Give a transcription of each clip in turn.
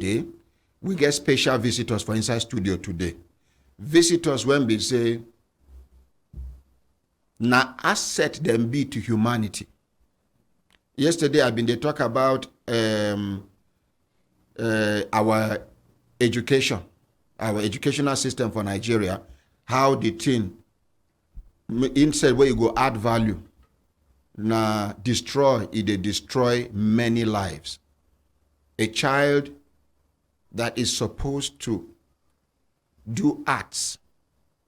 day, we get special visitors for inside studio today. Visitors when we say, na asset them be to humanity. Yesterday I've been they talk about our educational system for Nigeria, how the thing instead where you go add value, na destroy, they destroy many lives. A child that is supposed to do arts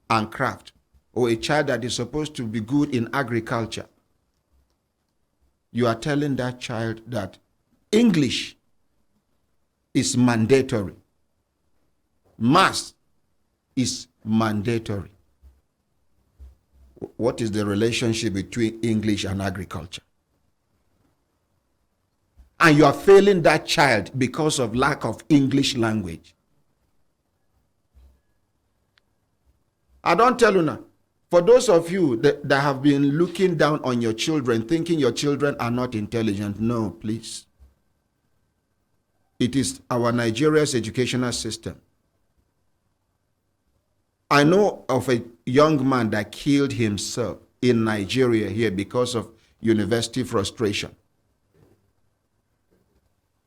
and craft, or a child that is supposed to be good in agriculture, you are telling that child that English is mandatory. Maths is mandatory. What is the relationship between English and agriculture? And you are failing that child because of lack of English language. I don't tell you now. For those of you that have been looking down on your children, thinking your children are not intelligent, no, please. It is our Nigeria's educational system. I know of a young man that killed himself in Nigeria here because of university frustration.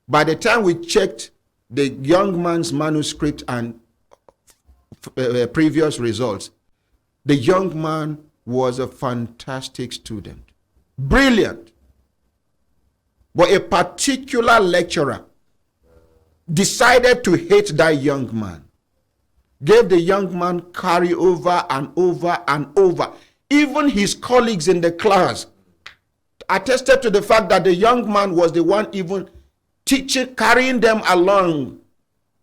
By the time we checked the young man's manuscript and previous results, the young man was a fantastic student. Brilliant. But a particular lecturer decided to hate that young man. Gave the young man carry over and over and over. Even his colleagues in the class attested to the fact that the young man was the one even teaching, carrying them along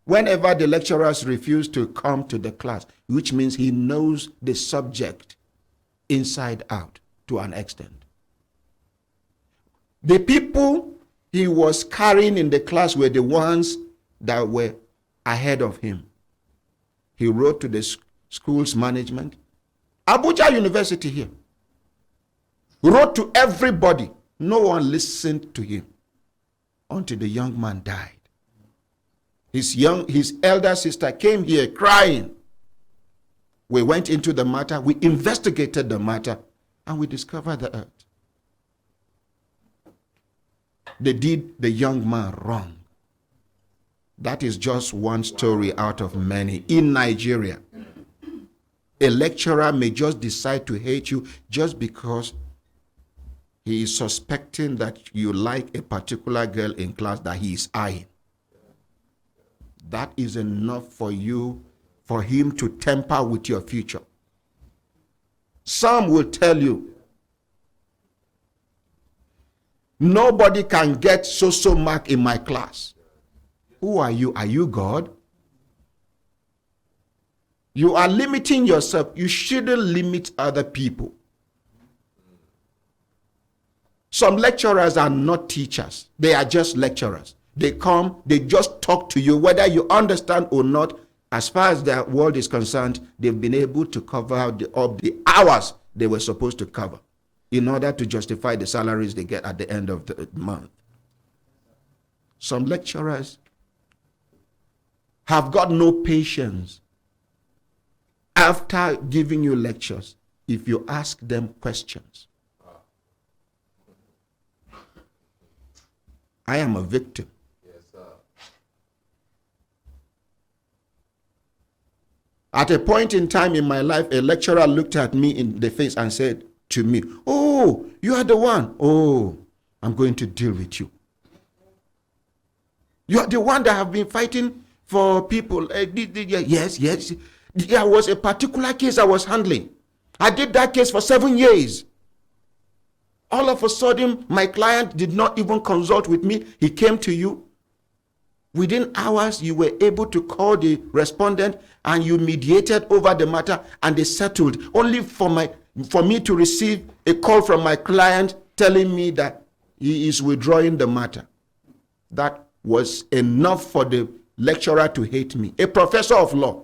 whenever the lecturers refused to come to the class, which means he knows the subject inside out to an extent. The people he was carrying in the class were the ones that were ahead of him. He wrote to the school's management. Abuja University here. Wrote to everybody. No one listened to him until the young man died. His elder sister came here crying. We went into the matter. We investigated the matter. And we discovered the earth. They did the young man wrong. That is just one story out of many in Nigeria. A lecturer may just decide to hate you just because he is suspecting that you like a particular girl in class that he is eyeing. That is enough for him to tamper with your future. Some will tell you, nobody can get so mark in my class. Who are you? Are you God? You are limiting yourself. You shouldn't limit other people. Some lecturers are not teachers. They are just lecturers. They come, they just talk to you, whether you understand or not. As far as the world is concerned, they've been able to cover up the hours they were supposed to cover in order to justify the salaries they get at the end of the month. Some lecturers have got no patience after giving you lectures if you ask them questions. I am a victim. Yes, sir. At a point in time in my life, a lecturer looked at me in the face and said to me, "Oh, you are the one. Oh, I'm going to deal with you. You are the one that have been fighting for people." Yes. There was a particular case I was handling. I did that case for 7 years. All of a sudden, my client did not even consult with me. He came to you. Within hours, you were able to call the respondent and you mediated over the matter and they settled. Only for me to receive a call from my client telling me that he is withdrawing the matter. That was enough for the lecturer to hate me. A professor of law.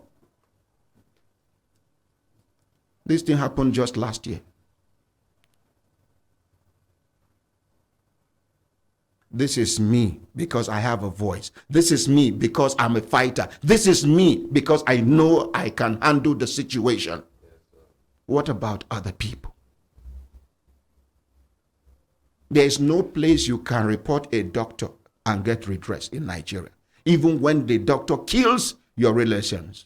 This thing happened just last year. This is me because I have a voice. This is me because I'm a fighter. This is me because I know I can handle the situation. What about other people? There is no place you can report a doctor and get redress in Nigeria, even when the doctor kills your relations.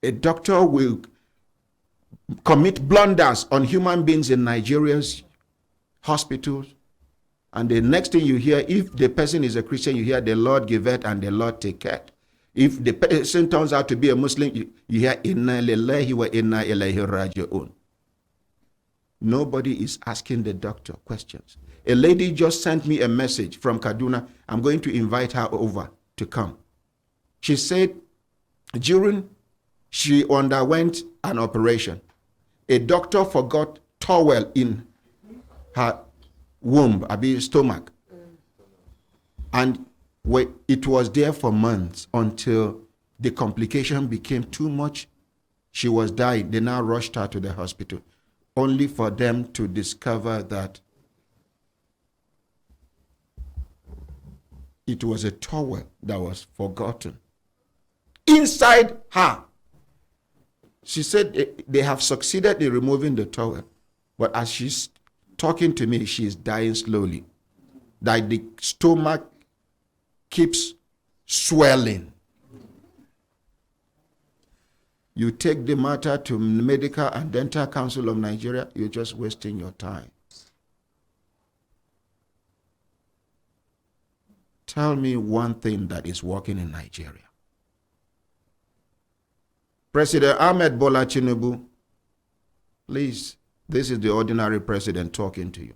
A doctor will commit blunders on human beings in Nigeria's hospitals, and the next thing you hear, if the person is a Christian, you hear the Lord giveth and the Lord taketh. If the person turns out to be a Muslim, you hear inna lillahi wa inna ilayhi raji'un. Nobody is asking the doctor questions. A lady just sent me a message from Kaduna. I'm going to invite her over to come. She said during she underwent an operation, a doctor forgot towel in her womb, stomach. And it was there for months until the complication became too much. She was dying. They now rushed her to the hospital, only for them to discover that it was a towel that was forgotten inside her. She said they have succeeded in removing the towel, but as she's talking to me, she's dying slowly. That the stomach keeps swelling. You take the matter to Medical and Dental Council of Nigeria, you're just wasting your time. Tell me one thing that is working in Nigeria. President Ahmed Bola Tinubu, please, this is the ordinary president talking to you.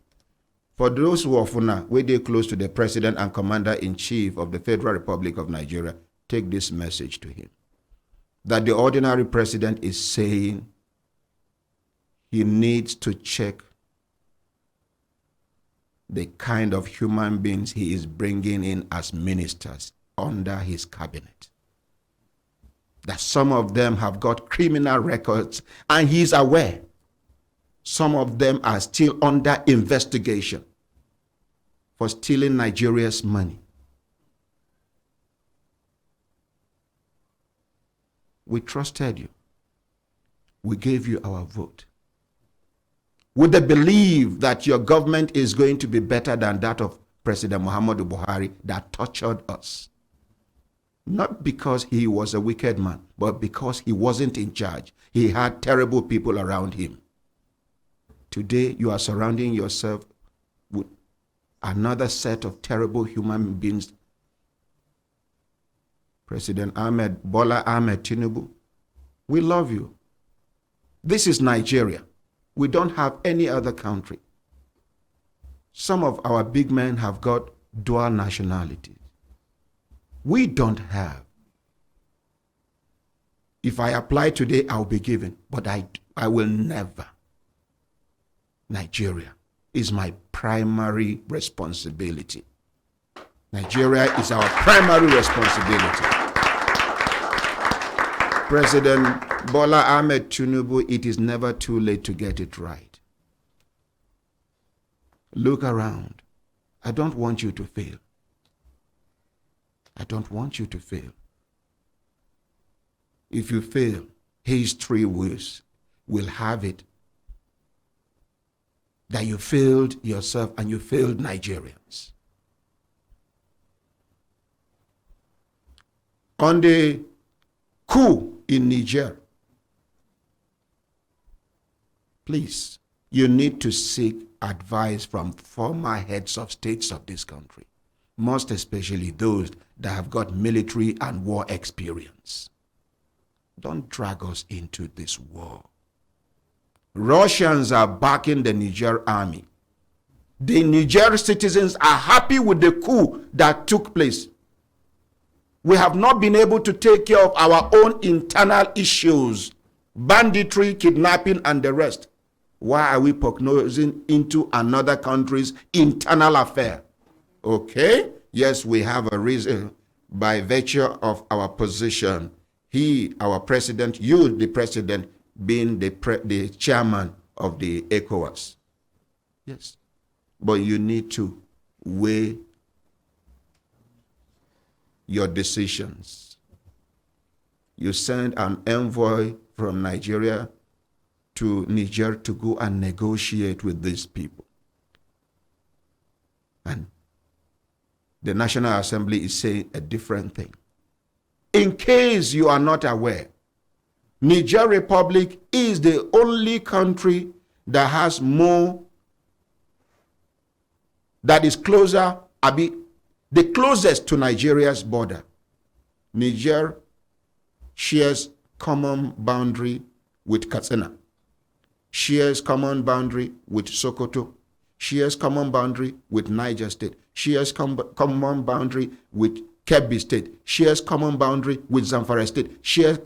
For those who are Funa, where they close to the president and commander-in-chief of the Federal Republic of Nigeria, take this message to him. That the ordinary president is saying he needs to check the kind of human beings he is bringing in as ministers under his cabinet. That some of them have got criminal records, and he is aware. Some of them are still under investigation for stealing Nigeria's money. We trusted you. We gave you our vote. With the belief that your government is going to be better than that of President Muhammadu Buhari that tortured us. Not because he was a wicked man, but because he wasn't in charge. He had terrible people around him. Today, you are surrounding yourself with another set of terrible human beings. President Bola Ahmed Tinubu, we love you. This is Nigeria. We don't have any other country. Some of our big men have got dual nationalities. We don't have. If I apply today, I'll be given, but I will never. Nigeria is my primary responsibility. Nigeria is our primary responsibility. President Bola Ahmed Tinubu, it is never too late to get it right. Look around. I don't want you to fail. I don't want you to fail. If you fail, history will have it that you failed yourself and you failed Nigerians. On the coup in Niger, please, you need to seek advice from former heads of states of this country, most especially those that have got military and war experience. Don't drag us into this war. Russians are backing the Niger army. The Niger citizens are happy with the coup that took place. We have not been able to take care of our own internal issues, banditry, kidnapping, and the rest. Why are we prognosing into another country's internal affair? Okay, yes, we have a reason by virtue of our position. He, our president, you, the president, being the chairman of the ECOWAS. Yes, but you need to weigh your decisions. You send an envoy from Nigeria to Niger to go and negotiate with these people. And the National Assembly is saying a different thing. In case you are not aware, Niger Republic is the only country that has more, that is closer, the closest to Nigeria's border. Niger shares common boundary with Katsina, shares common boundary with Sokoto, shares common boundary with Niger State, shares common boundary with Kebbi State, shares common boundary with Zamfara State, shares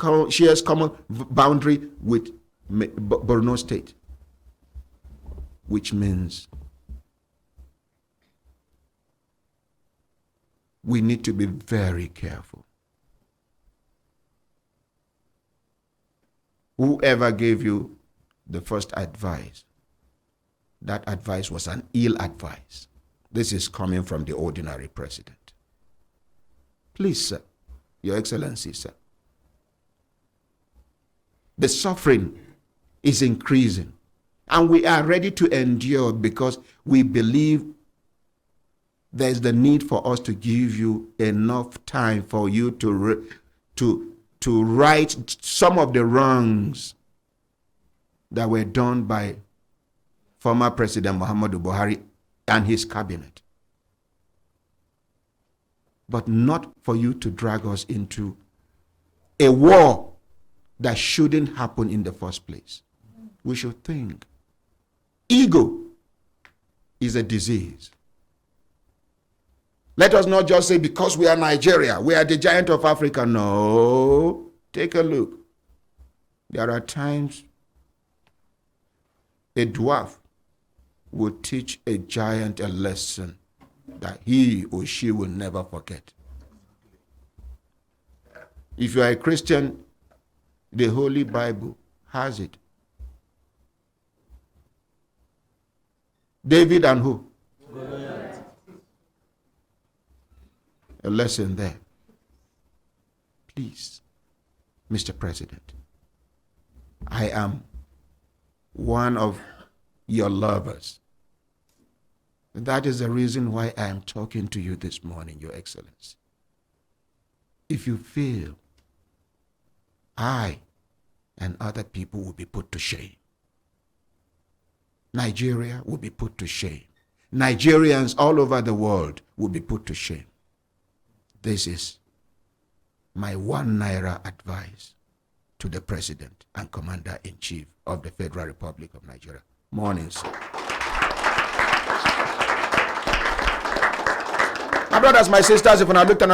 common boundary with Borno State, which means we need to be very careful. Whoever gave you the first advice, that advice was an ill advice. This is coming from the ordinary president. Please, sir, Your Excellency, sir, the suffering is increasing, and we are ready to endure because we believe there's the need for us to give you enough time for you to right some of the wrongs that were done by former President Muhammadu Buhari and his cabinet. But not for you to drag us into a war that shouldn't happen in the first place. We should think. Ego is a disease. Let us not just say because we are Nigeria, we are the giant of Africa. No. Take a look. There are times a dwarf will teach a giant a lesson that he or she will never forget. If you are a Christian, the Holy Bible has it. David and who? A lesson there. Please, Mr. President, I am one of your lovers. That is the reason why I am talking to you this morning, Your Excellency. If you feel I and other people will be put to shame, Nigeria will be put to shame, Nigerians all over the world will be put to shame. This is my 1 naira advice to the President and Commander-in-Chief of the Federal Republic of Nigeria. Morning, sir. My brothers, my sisters, if I look at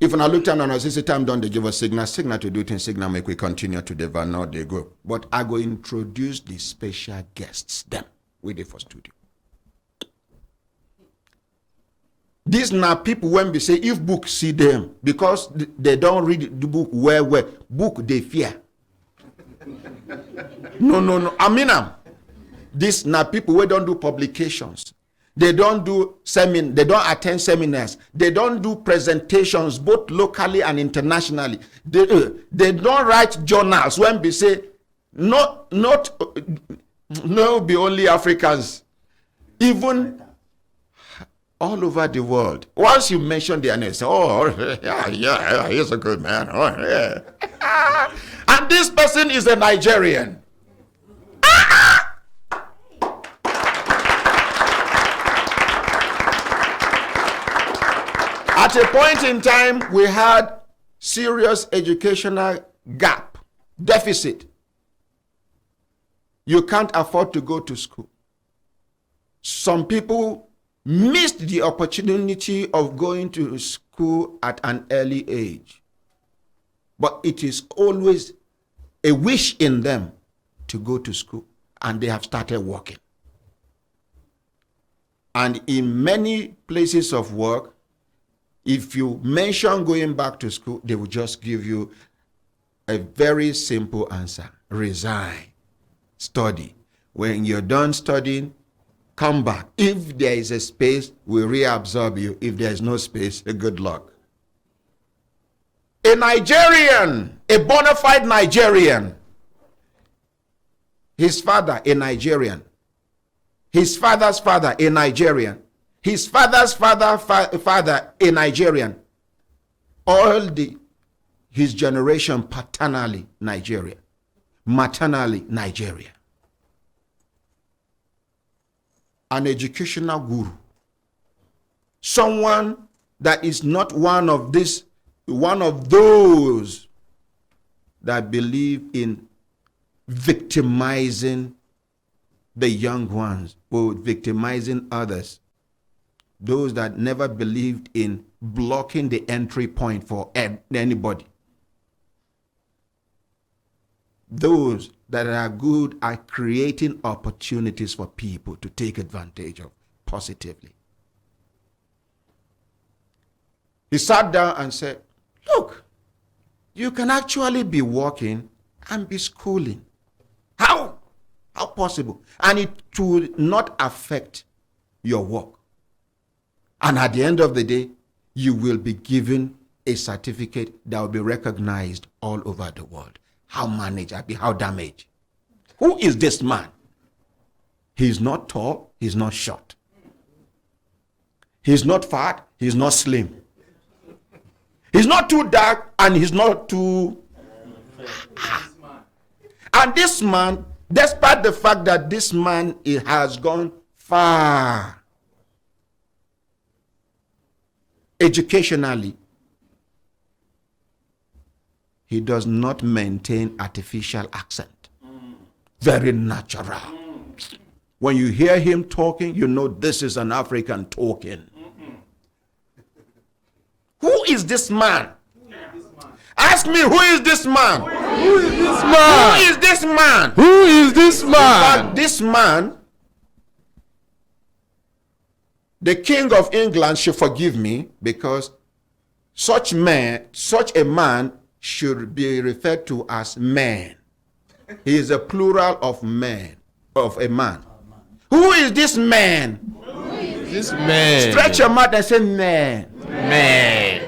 if I look down on us, it's time done, they give us signal to do things, signal make we continue to the now they go. But I go introduce the special guests, them, with the first studio. These now people when we say if book see them, because they don't read the book where book they fear. No. I mean, these now people who don't do publications. They don't do they don't attend seminars. They don't do presentations both locally and internationally. They don't write journals when we say no be only Africans. Even all over the world. Once you mention their name, say, oh yeah, he's a good man. Oh yeah. And this person is a Nigerian. At a point in time, we had serious educational gap, deficit. You can't afford to go to school. Some people missed the opportunity of going to school at an early age. But it is always a wish in them to go to school, and they have started working. And in many places of work, if you mention going back to school, they will just give you a very simple answer: resign. study. When you're done studying, come back. If there is a space, we'll reabsorb you. If there is no space, good luck. A Nigerian, a bona fide Nigerian, his father, a Nigerian, his father's father, a Nigerian, his father's father, a Nigerian, his generation paternally Nigerian, maternally Nigeria. An educational guru, someone that is not one of those that believe in victimizing the young ones or victimizing others, those that never believed in blocking the entry point for anybody, those that are good at creating opportunities for people to take advantage of positively. He sat down and said, look, you can actually be working and be schooling. How? How possible? And it will not affect your work. And at the end of the day, you will be given a certificate that will be recognized all over the world. How managed? How damaged? Who is this man? He's not tall, he's not short. He's not fat, he's not slim. He's not too dark and he's not too... And this man, despite the fact that this man has gone far educationally, he does not maintain artificial accent. Very natural. When you hear him talking, you know this is an African talking. Who is this man? Ask me, who is this man? Who is this man? Who is this man? Who is this man? But this man, the King of England should forgive me, because such a man should be referred to as man. He is a plural of man, of a man. Who is this man? Who is this man? Stretch your mouth and say man. Man.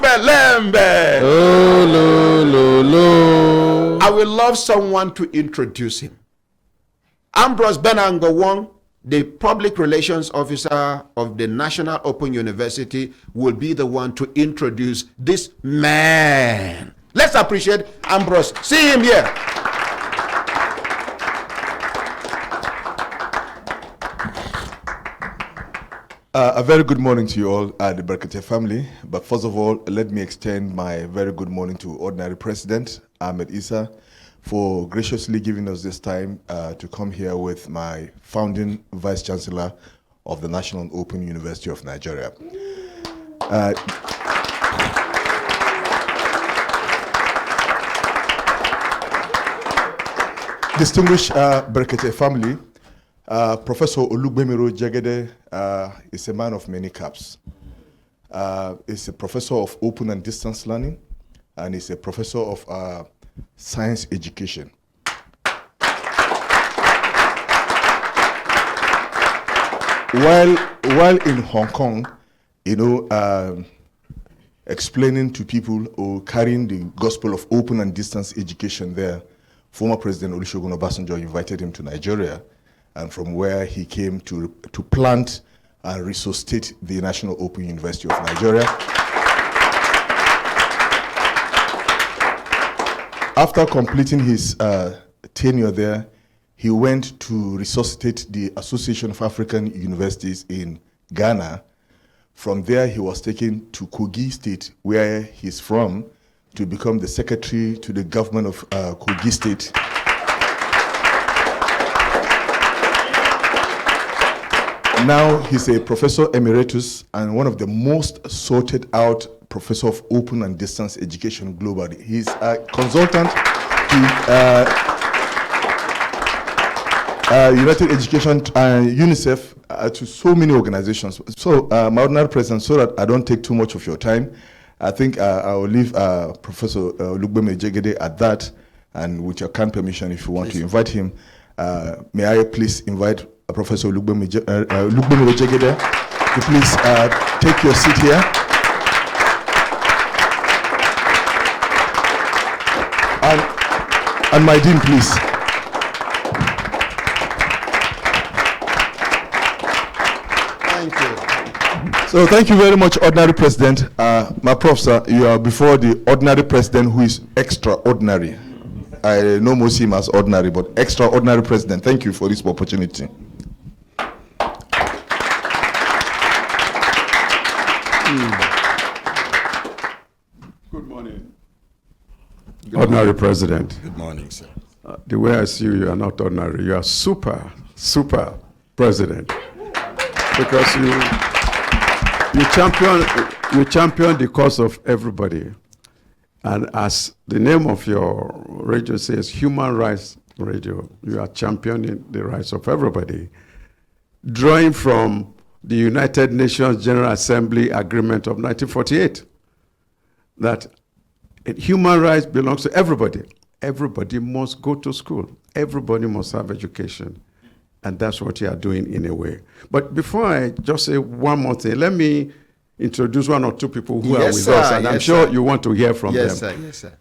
Lembe. Oh, lo, lo, lo. I will love someone to introduce him. Ambrose Benangowong, the public relations officer of the National Open University, will be the one to introduce this man. Let's appreciate Ambrose. See him here. A very good morning to you all, the Brekete family. But first of all, let me extend my very good morning to Ordinary President Ahmed Issa for graciously giving us this time to come here with my founding Vice Chancellor of the National Open University of Nigeria. Distinguished Brekete family, Professor Olugbemiro Jegede is a man of many caps. He's a professor of open and distance learning, and he's a professor of science education. While in Hong Kong, explaining to people or carrying the gospel of open and distance education there, former President Olusegun Obasanjo invited him to Nigeria, and from where he came to plant and resuscitate the National Open University of Nigeria. After completing his tenure there, he went to resuscitate the Association of African Universities in Ghana. From there, he was taken to Kogi State, where he's from, to become the secretary to the government of Kogi State. Now he's a professor emeritus and one of the most sorted out professor of open and distance education globally. He's a consultant to United Education and UNICEF, to so many organizations. So, my ordinary president, so that I don't take too much of your time, I think I will leave Professor Olugbemi Jegede at that, And with your kind permission, if you want to invite him, may I please invite Professor Olugbemi Jegede to please take your seat here. And my dean, please. Thank you. So thank you very much, Ordinary President. My prof, sir, you are before the Ordinary President who is extraordinary. I know most him as ordinary, but extraordinary President. Thank you for this opportunity. Good morning. Ordinary President. Good morning, sir. The way I see you, you are not ordinary. You are super president. Because you champion the cause of everybody. And as the name of your radio says, Human Rights Radio, you are championing the rights of everybody. Drawing from the United Nations General Assembly Agreement of 1948, that human rights belongs to everybody. Everybody must go to school. Everybody must have education. And that's what you are doing in a way. But before I just say one more thing, let me introduce one or two people who are with us. And I'm sure you want to hear from them. Yes, sir. Yes, sir.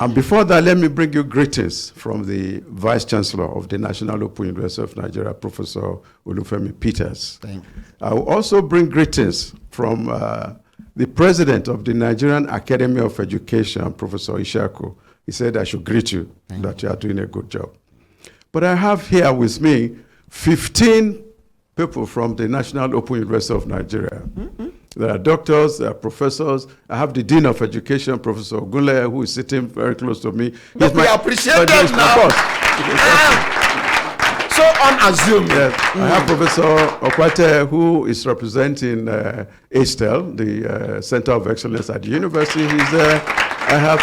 And before that, let me bring you greetings from the Vice Chancellor of the National Open University of Nigeria, Professor Olufemi Peters. Thank you. I will also bring greetings from the President of the Nigerian Academy of Education, Professor Ishaku. He said I should greet you, that you are doing a good job. But I have here with me 15 people from the National Open University of Nigeria. Mm-hmm. There are doctors, there are professors. I have the Dean of Education, Professor Ogunle, who is sitting very close to me. But we appreciate them now. So unassuming. Yes. I have Professor Okwate, who is representing ASTEL, the Center of Excellence at the university. He's there. I have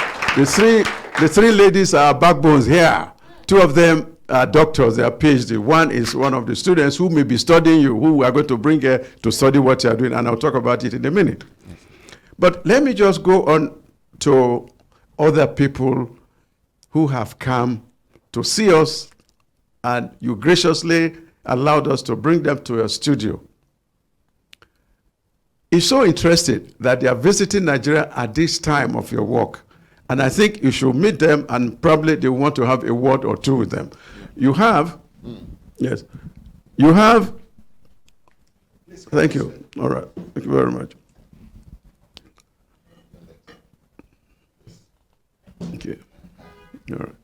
the three ladies are backbones here. Two of them are doctors, they are PhD. One is one of the students who may be studying you, who we are going to bring here to study what you are doing, and I'll talk about it in a minute. Yes. But let me just go on to other people who have come to see us, and you graciously allowed us to bring them to your studio. It's so interesting that they are visiting Nigeria at this time of your work. And I think you should meet them, and probably they want to have a word or two with them. You have, yes, you have, thank you. All right, thank you very much. Thank you. All right.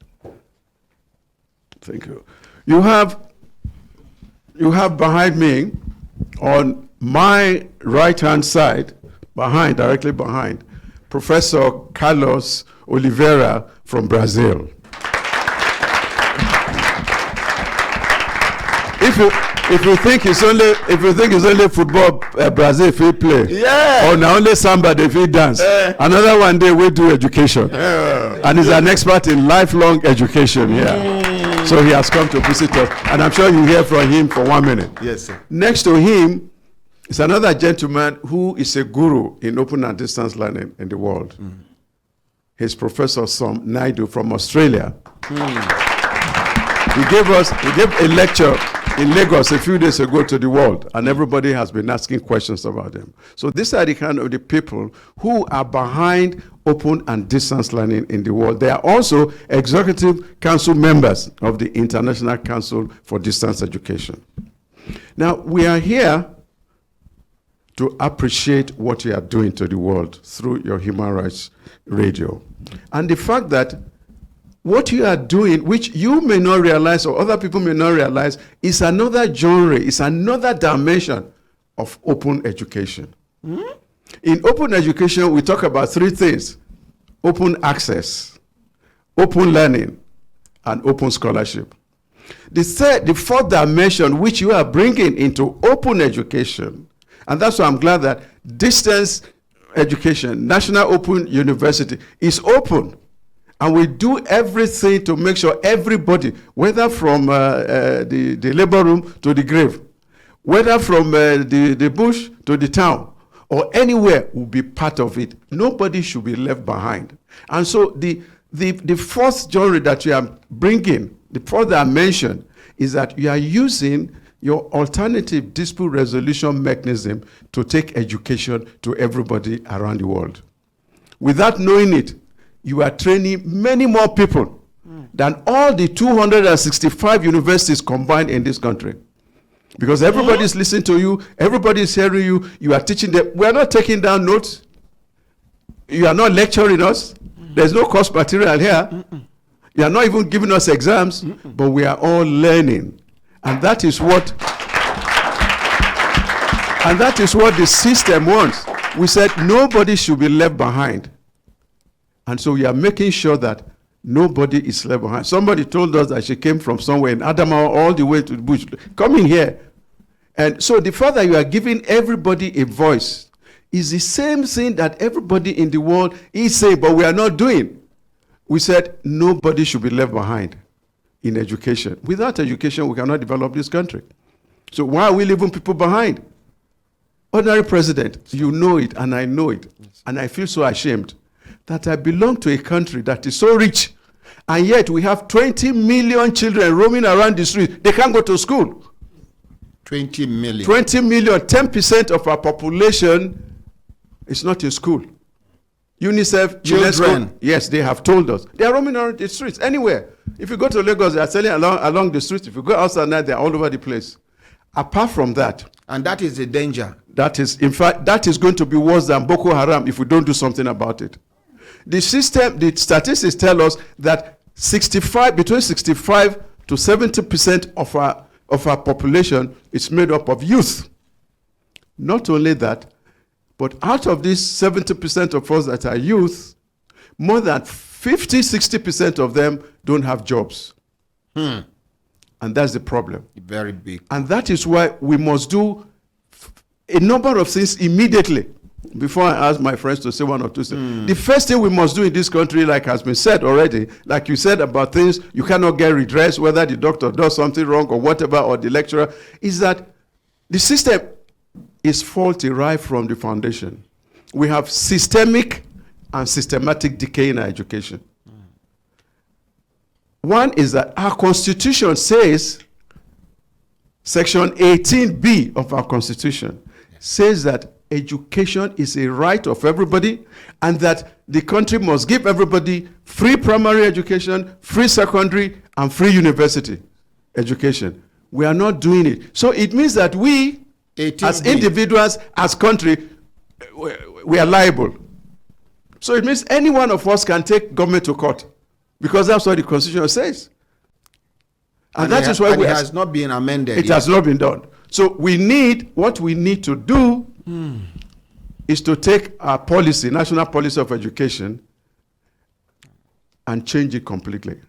Thank you. You have behind me, on my right-hand side, directly behind, Professor Carlos Oliveira from Brazil. If you think it's only football, Brazil if we play, yeah, or now only samba if we dance, another one day we do education, and he's an expert in lifelong education here. So he has come to visit us, and I'm sure you hear from him for 1 minute. Yes, sir. Next to him is another gentleman who is a guru in open and distance learning in the world. He's Professor Sam Naidu from Australia. He gave a lecture in Lagos a few days ago to the world, and everybody has been asking questions about him. So these are the kind of the people who are behind open and distance learning in the world. They are also executive council members of the International Council for Distance Education. Now, we are here to appreciate what you are doing to the world through your Human Rights Radio. And the fact that what you are doing, which you may not realize or other people may not realize, is another genre, is another dimension of open education. In open education, we talk about three things: open access, open learning, and open scholarship. The fourth dimension, which you are bringing into open education, and that's why I'm glad that distance education, National Open University, is open. And we do everything to make sure everybody, whether from the labor room to the grave, whether from the bush to the town, or anywhere, will be part of it. Nobody should be left behind. And so the The fourth genre that you are bringing, the fourth that I mentioned, is that you are using your alternative dispute resolution mechanism to take education to everybody around the world. Without knowing it, you are training many more people than all the 265 universities combined in this country. Because everybody is listening to you, everybody is hearing you, you are teaching them. We are not taking down notes. You are not lecturing us. There's no course material here. You are not even giving us exams, but we are all learning. And that is what the system wants. We said nobody should be left behind. And so we are making sure that nobody is left behind. Somebody told us that she came from somewhere in Adamawa all the way to the bush, coming here. And so the fact that you are giving everybody a voice is the same thing that everybody in the world is saying, but we are not doing. We said nobody should be left behind in education. Without education, we cannot develop this country. So why are we leaving people behind? Ordinary president, you know it and I know it. And I feel so ashamed that I belong to a country that is so rich, and yet we have 20 million children roaming around the street. They can't go to school. 20 million. 20 million, 10% of our population is not in school. UNICEF, Children. UNESCO, yes, they have told us. They are roaming around the streets, anywhere. If you go to Lagos, they are selling along the streets. If you go outside now, they are all over the place. Apart from that, And that is the danger. that is, in fact, that is going to be worse than Boko Haram if we don't do something about it. The statistics tell us that between 65 to 70% of our population is made up of youth. Not only that, but out of these 70% of us that are youth, more than 50-60% of them don't have jobs. And that's the problem. Very big. And that is why we must do a number of things immediately. Before I ask my friends to say one or two things. The first thing we must do in this country, like has been said already, like you said about things you cannot get redress, whether the doctor does something wrong or whatever, or the lecturer, is that the system is faulty right from the foundation. We have systemic and systematic decay in our education. One is that our constitution says, section 18B of our constitution says that education is a right of everybody, and that the country must give everybody free primary education, free secondary, and free university education. We are not doing it. So it means that we, 18B. as individuals, as country, we are liable. So it means any one of us can take government to court, because that's what the constitution says. And that is why it has not been amended. It has not been done. So what we need to do is to take our policy, national policy of education, and change it completely.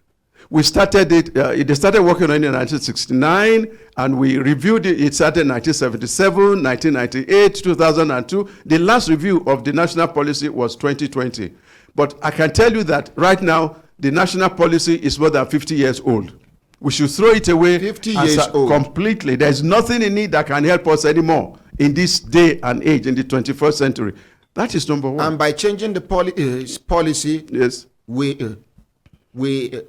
We started it, they started working on it in 1969, and we reviewed it. It started in 1977, 1998, 2002. The last review of the national policy was 2020. But I can tell you that right now, the national policy is more than 50 years old. We should throw it away 50 years old. completely. There's nothing in it that can help us anymore in this day and age, in the 21st century. That is number one. And by changing the policy, Yes. we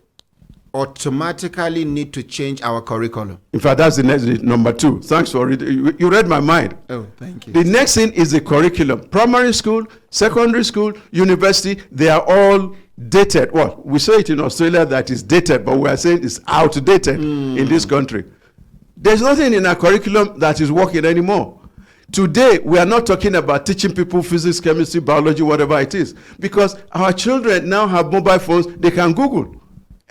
automatically need to change our curriculum. In fact, that's the next, number two. Thanks for it. You read my mind. Oh, thank you. The next thing is the curriculum. Primary school, secondary school, university, they are all dated. Well, we say it in Australia that is dated, but we are saying it's outdated in this country. There's nothing in our curriculum that is working anymore. Today, we are not talking about teaching people physics, chemistry, biology, whatever it is, because our children now have mobile phones. They can Google.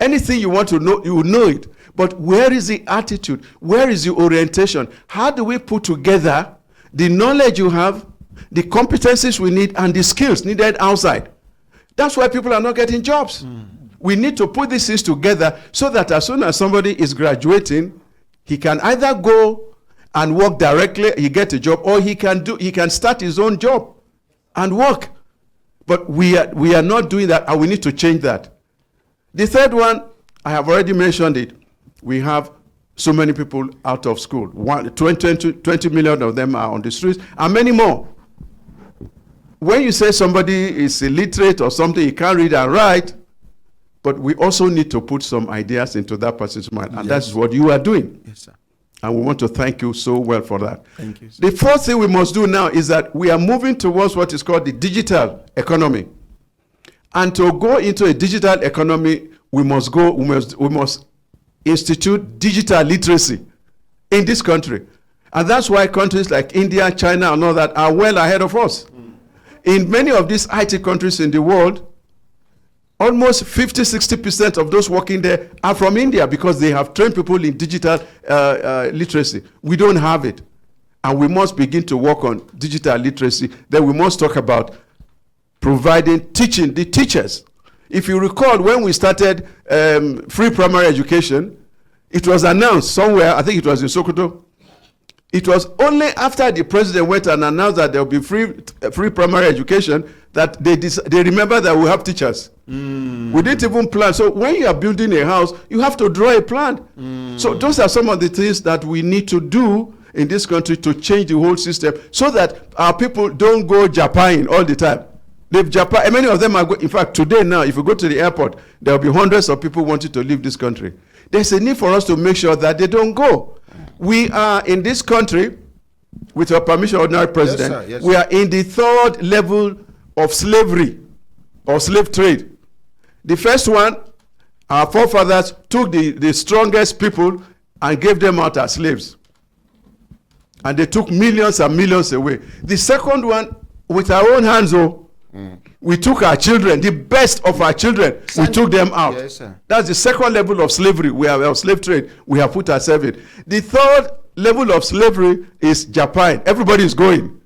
Anything you want to know, you will know it. But where is the attitude? Where is the orientation? How do we put together the knowledge you have, the competencies we need, and the skills needed outside? That's why people are not getting jobs. We need to put these things together so that as soon as somebody is graduating, he can either go and work directly, he get a job, or he can start his own job and work. But we are not doing that, and we need to change that. The third one, I have already mentioned it. We have so many people out of school. 20 million of them are on the streets, and many more. When you say somebody is illiterate or something, he can't read and write, but we also need to put some ideas into that person's mind. And Yes. that's what you are doing. Yes, sir. And we want to thank you so well for that. Thank you, sir. The fourth thing we must do now is that we are moving towards what is called the digital economy. And to go into a digital economy, we must institute digital literacy in this country. And that's why countries like India, China, and all that are well ahead of us. In many of these IT countries in the world, almost 50-60% of those working there are from India because they have trained people in digital literacy. We don't have it. And we must begin to work on digital literacy. Then we must talk about teaching the teachers. If you recall, when we started free primary education, it was announced somewhere, I think it was in Sokoto. It was only after the president went and announced that there will be free primary education that they remember that we have teachers. We didn't even plan. So when you are building a house, you have to draw a plan. So those are some of the things that we need to do in this country to change the whole system so that our people don't go Japan all the time. And many of them are in fact, today now, if you go to the airport, there will be hundreds of people wanting to leave this country. There's a need for us to make sure that they don't go. We are in this country, with your permission, Ordinary President, Yes, sir. Yes, we are in the third level of slavery or slave trade. The first one, our forefathers took the strongest people and gave them out as slaves. And they took millions and millions away. The second one, with our own hands, we took our children, the best of our children, we took them out. Yes, sir. That's the second level of slavery. We have our slave trade. We have put ourselves in. The third level of slavery is Japan. Everybody is going.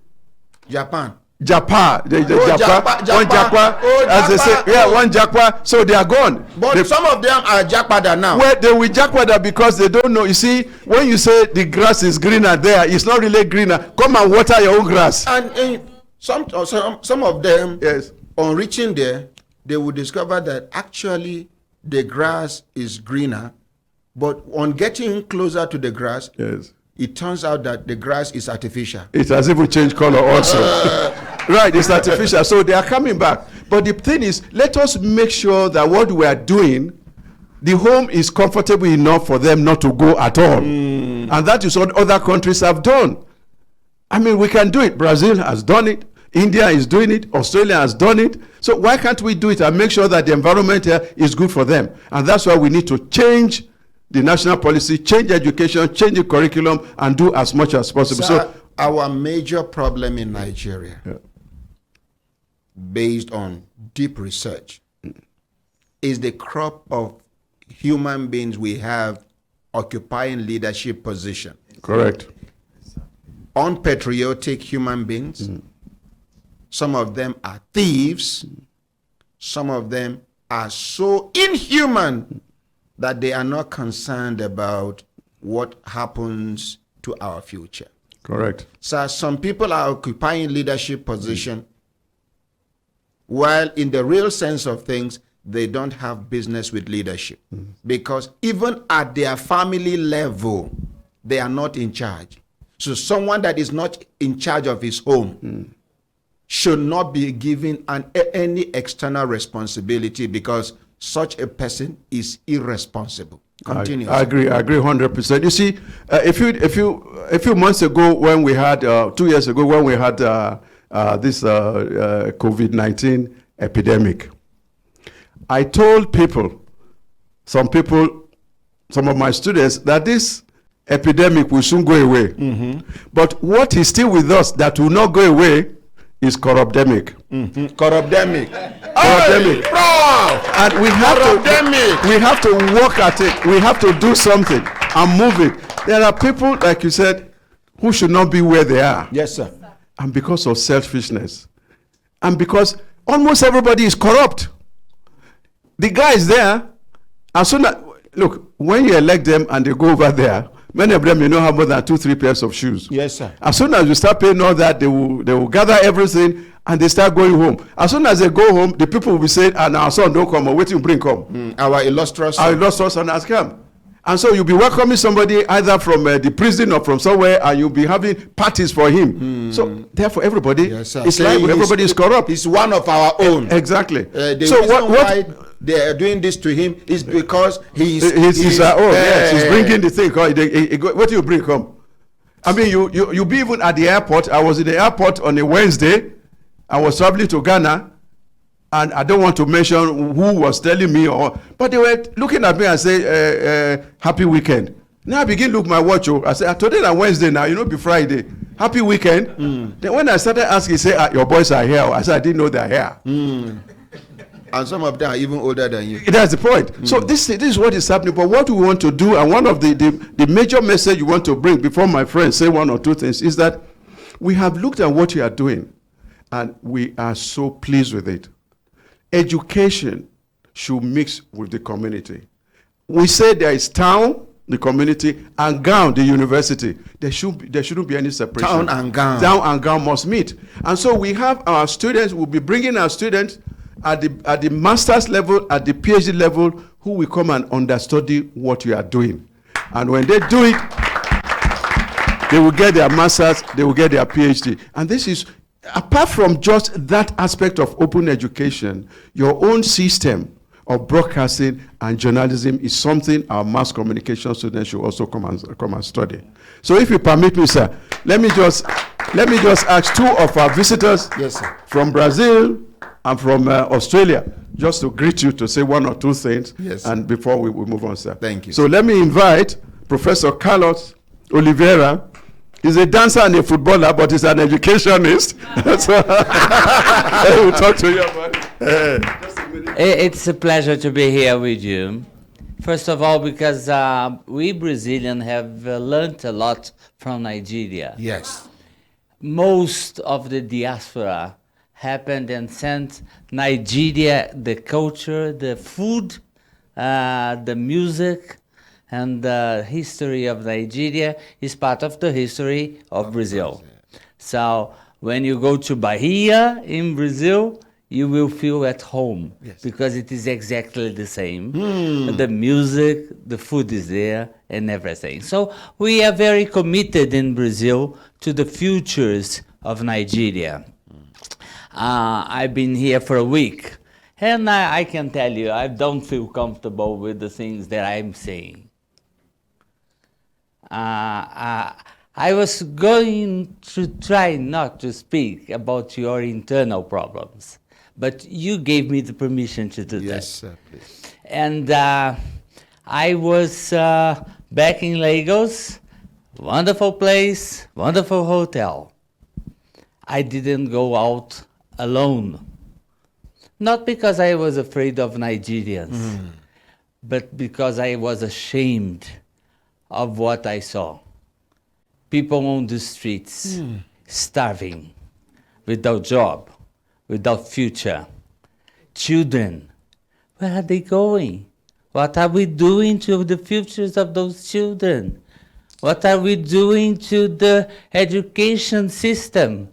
Japan. Japan. One Japa. Japa. Oh, As they say, Japa. yeah, Oh. one Japa. So they are gone. But some of them are Japada now. Well, they will Japada because they don't know. You see, when you say the grass is greener there, it's not really greener. Come and water your own grass. And some of them, Yes. on reaching there, they will discover that actually the grass is greener, but on getting closer to the grass, Yes. it turns out that the grass is artificial. It has even changed color also. Right, it's artificial. So they are coming back. But the thing is, let us make sure that what we are doing, the home is comfortable enough for them not to go at all. And that is what other countries have done. I mean, we can do it. Brazil has done it. India is doing it. Australia has done it. So why can't we do it and make sure that the environment here is good for them? And that's why we need to change the national policy, change education, change the curriculum, and do as much as possible. Sir, our major problem in Nigeria, based on deep research, is the crop of human beings we have occupying leadership position. Correct. Unpatriotic human beings. Some of them are thieves. Some of them are so inhuman that they are not concerned about what happens to our future. Correct. So some people are occupying leadership position while in the real sense of things, they don't have business with leadership. Because even at their family level, they are not in charge. So someone that is not in charge of his home should not be given any external responsibility because such a person is irresponsible. Continue. I agree 100%. You see, a few months ago when we had, 2 years ago when we had this COVID-19 epidemic, I told some of my students, that this epidemic will soon go away. But what is still with us that will not go away is corruptdemic. Corruptdemic. Corruptdemic. And we have to work at it. We have to do something and move it. There are people, like you said, who should not be where they are. Yes, sir. And because of selfishness. And because almost everybody is corrupt. The guy is there. As soon as, look, when you elect them and they go over there, many of them, have more than 2-3 pairs of shoes. Yes, sir. As soon as you start paying all that, they will gather everything and they start going home. As soon as they go home, the people will be saying, and our son don't come, or wait till bring come. Our illustrious Our illustrious son has come. And so you'll be welcoming somebody either from the prison or from somewhere, and you'll be having parties for him. So therefore, everybody Yes, sir. is liable. Everybody is corrupt. He's one of our own. Exactly. The So reason why they are doing this to him is because he's yes, he's bringing the thing. What do you bring home? I mean, you be even at the airport. I was in the airport on a Wednesday. I was traveling to Ghana, and I don't want to mention who was telling me, but they were looking at me and say, "Happy weekend." Now I begin look my watch. I said, "Today is Wednesday now. Be Friday. Happy weekend." Then when I started asking, he said, "Your boys are here." I said, "I didn't know they're here." And some of them are even older than you. That's the point. So this is what is happening. But what we want to do, and one of the major message you want to bring before my friends say one or two things, is that we have looked at what you are doing, and we are so pleased with it. Education should mix with the community. We say there is town, the community, and gown, the university. There shouldn't be any separation. Town and gown. Town and gown must meet. And so we have our students, we'll be bringing our students at the master's level, at the PhD level, who will come and understudy what you are doing. And when they do it, they will get their master's, they will get their PhD. And this is, apart from just that aspect of open education, your own system of broadcasting and journalism is something our mass communication students should also come and study. So if you permit me, sir, let me just ask two of our visitors, Yes, sir. from Brazil and from Australia, just to greet you, to say one or two things, Yes. and before we move on, sir. Thank you. So let me invite Professor Carlos Oliveira. He's a dancer and a footballer, but he's an educationist. So we'll talk to you about it. Just a minute. It's a pleasure to be here with you. First of all, because we Brazilians have learned a lot from Nigeria. Yes. Most of the diaspora happened and sent Nigeria the culture, the food, the music, and the history of Nigeria is part of the history of Brazil. So when you go to Bahia in Brazil, you will feel at home, Yes. because it is exactly the same. The music, the food is there, and everything. So we are very committed in Brazil to the futures of Nigeria. I've been here for a week, and I can tell you, I don't feel comfortable with the things that I'm saying. I was going to try not to speak about your internal problems, but you gave me the permission to do that. Yes, sir, please. And I was back in Lagos, wonderful place, wonderful hotel. I didn't go out alone. Not because I was afraid of Nigerians, but because I was ashamed of what I saw. People on the streets, starving, without job, without future. Children, where are they going? What are we doing to the futures of those children? What are we doing to the education system?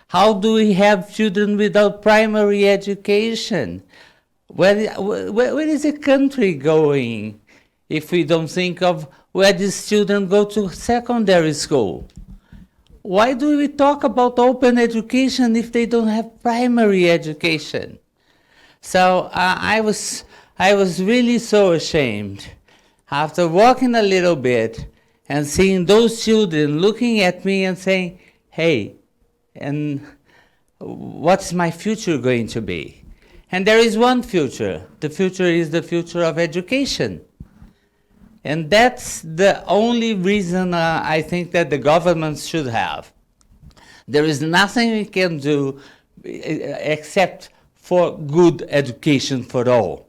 How do we have children without primary education? Where is the country going if we don't think of where these children go to secondary school? Why do we talk about open education if they don't have primary education? So I was really so ashamed after walking a little bit and seeing those children looking at me and saying, hey, and what's my future going to be? And there is one future. The future is the future of education. And that's the only reason I think that the government should have. There is nothing we can do except for good education for all.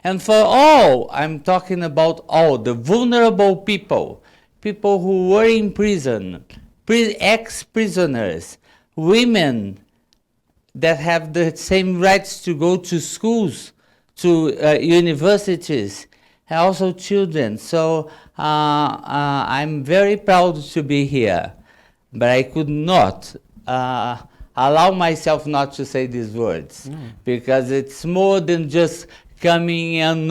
And for all, I'm talking about all, the vulnerable people, people who were in prison, ex-prisoners, women that have the same rights to go to schools, to universities, and also children. So I'm very proud to be here, but I could not allow myself not to say these words, because it's more than just coming and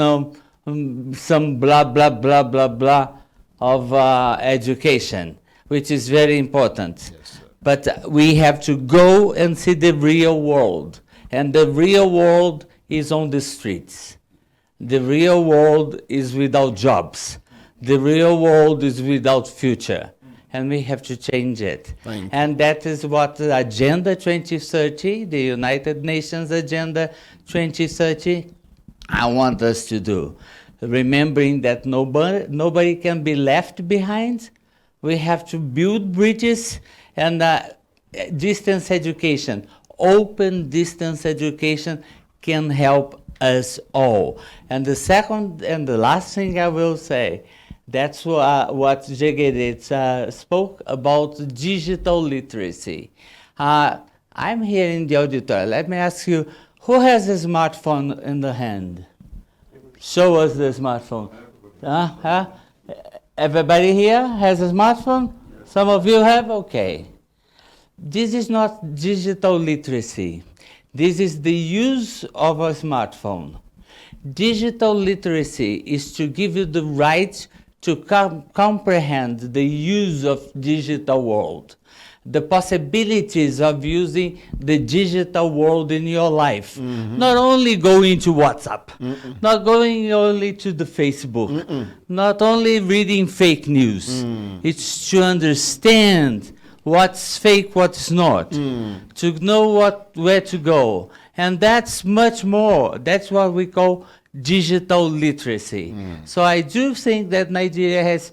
some blah, blah, blah, blah, blah of education, which is very important. Yes, but we have to go and see the real world. And the real world is on the streets. The real world is without jobs. The real world is without future. And we have to change it. Thank you. And that is what the Agenda 2030, the United Nations Agenda 2030, I want us to do. Remembering that nobody can be left behind. We have to build bridges and distance education. Open distance education can help us all. And the second and the last thing I will say, that's what Brekete spoke about digital literacy. I'm here in the auditorium. Let me ask you, who has a smartphone in the hand? Show us the smartphone. Everybody here has a smartphone? Some of you have? Okay. This is not digital literacy. This is the use of a smartphone. Digital literacy is to give you the right to comprehend the use of digital world, the possibilities of using the digital world in your life. Not only going to WhatsApp, not going only to the Facebook, not only reading fake news. It's to understand what's fake, what's not, to know where to go. And that's much more. That's what we call digital literacy. So I do think that Nigeria has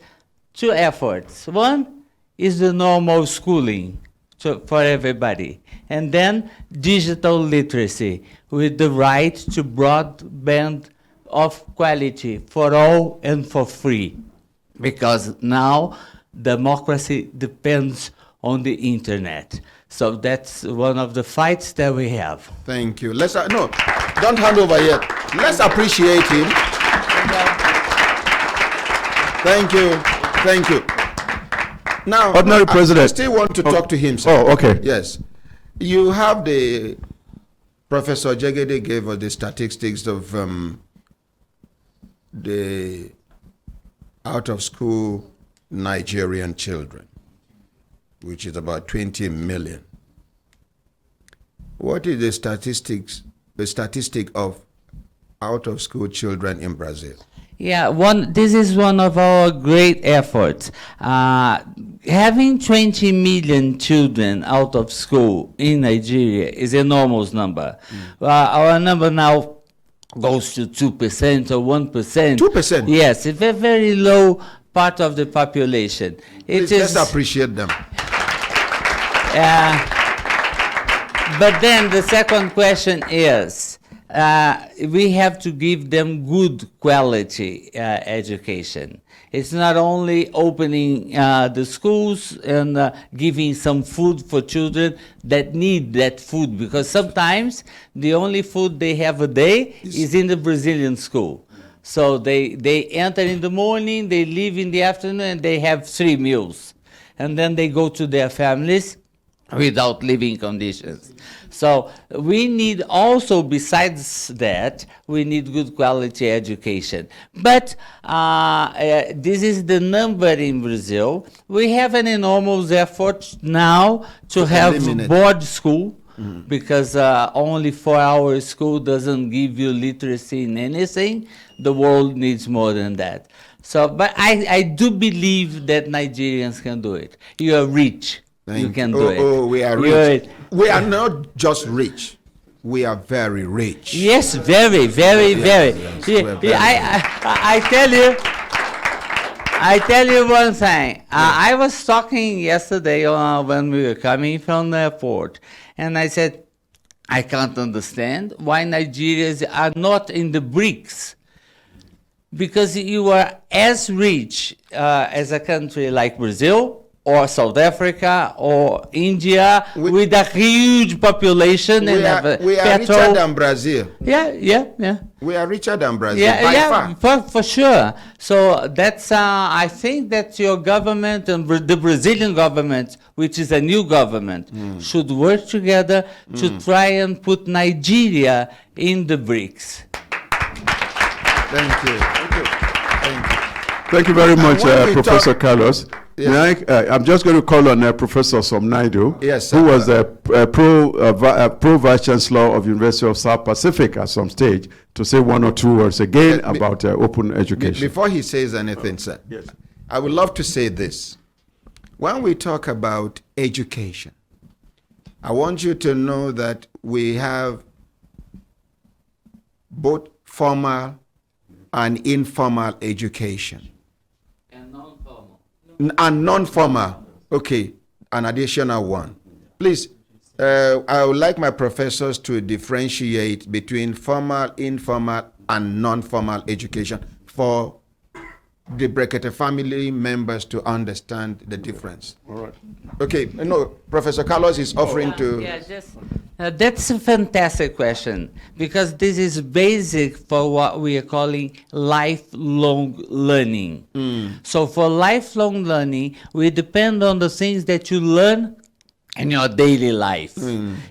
two efforts. One is the normal schooling for everybody. And then digital literacy with the right to broadband of quality for all and for free. Because now democracy depends on the internet. So that's one of the fights that we have. Thank you. Let's no, don't hand over yet. Let's appreciate him. Thank you. Thank you. Now, Ordinary President. I still want to talk to him, sir. Oh, okay. Yes. You have the Professor Brekete gave us the statistics of the out of school Nigerian children, which is about 20 million. What is the statistic of out of school children in Brazil? Yeah, this is one of our great efforts. Having 20 million children out of school in Nigeria is an enormous number. Our number now goes to 2% or 1%. 2%? Yes, it's a very low part of the population. Please, let's appreciate them. But then the second question is, we have to give them good quality education. It's not only opening the schools and giving some food for children that need that food, because sometimes the only food they have a day is in the Brazilian school. So they enter in the morning, they leave in the afternoon, and they have 3 meals. And then they go to their families without living conditions. So we need also, besides that, we need good quality education. But this is the number in Brazil. We have an enormous effort now to have board school, because only 4-hour school doesn't give you literacy in anything. The world needs more than that. So, but I do believe that Nigerians can do it. You are rich. You can do it. Oh, we are rich. We are not just rich. We are very rich. Yes, very, very, very. I tell you one thing. I was talking yesterday when we were coming from the airport, and I said, I can't understand why Nigerians are not in the BRICS. Because you are as rich as a country like Brazil, or South Africa, or India, with a huge population. We are richer than Brazil. Yeah. We are richer than Brazil, by far. For sure. So that's, I think that your government and the Brazilian government, which is a new government, should work together to try and put Nigeria in the BRICS. Thank you. Thank you very much, Professor Carlos. Yes. I'm just going to call on Professor Somnaidu, Yes, who sir. was the pro vice chancellor of University of South Pacific at some stage, to say one or two words again about open education. Before he says anything, sir, Yes. I would love to say this. When we talk about education, I want you to know that we have both formal and informal education. And non-formal. And non-formal. Okay, an additional one. Please, I would like my professors to differentiate between formal, informal, and non-formal education for the Brekete family members to understand the difference. All right. Okay, no, Professor Carlos is offering to... Yeah, that's a fantastic question, because this is basic for what we are calling lifelong learning. So for lifelong learning, we depend on the things that you learn in your daily life.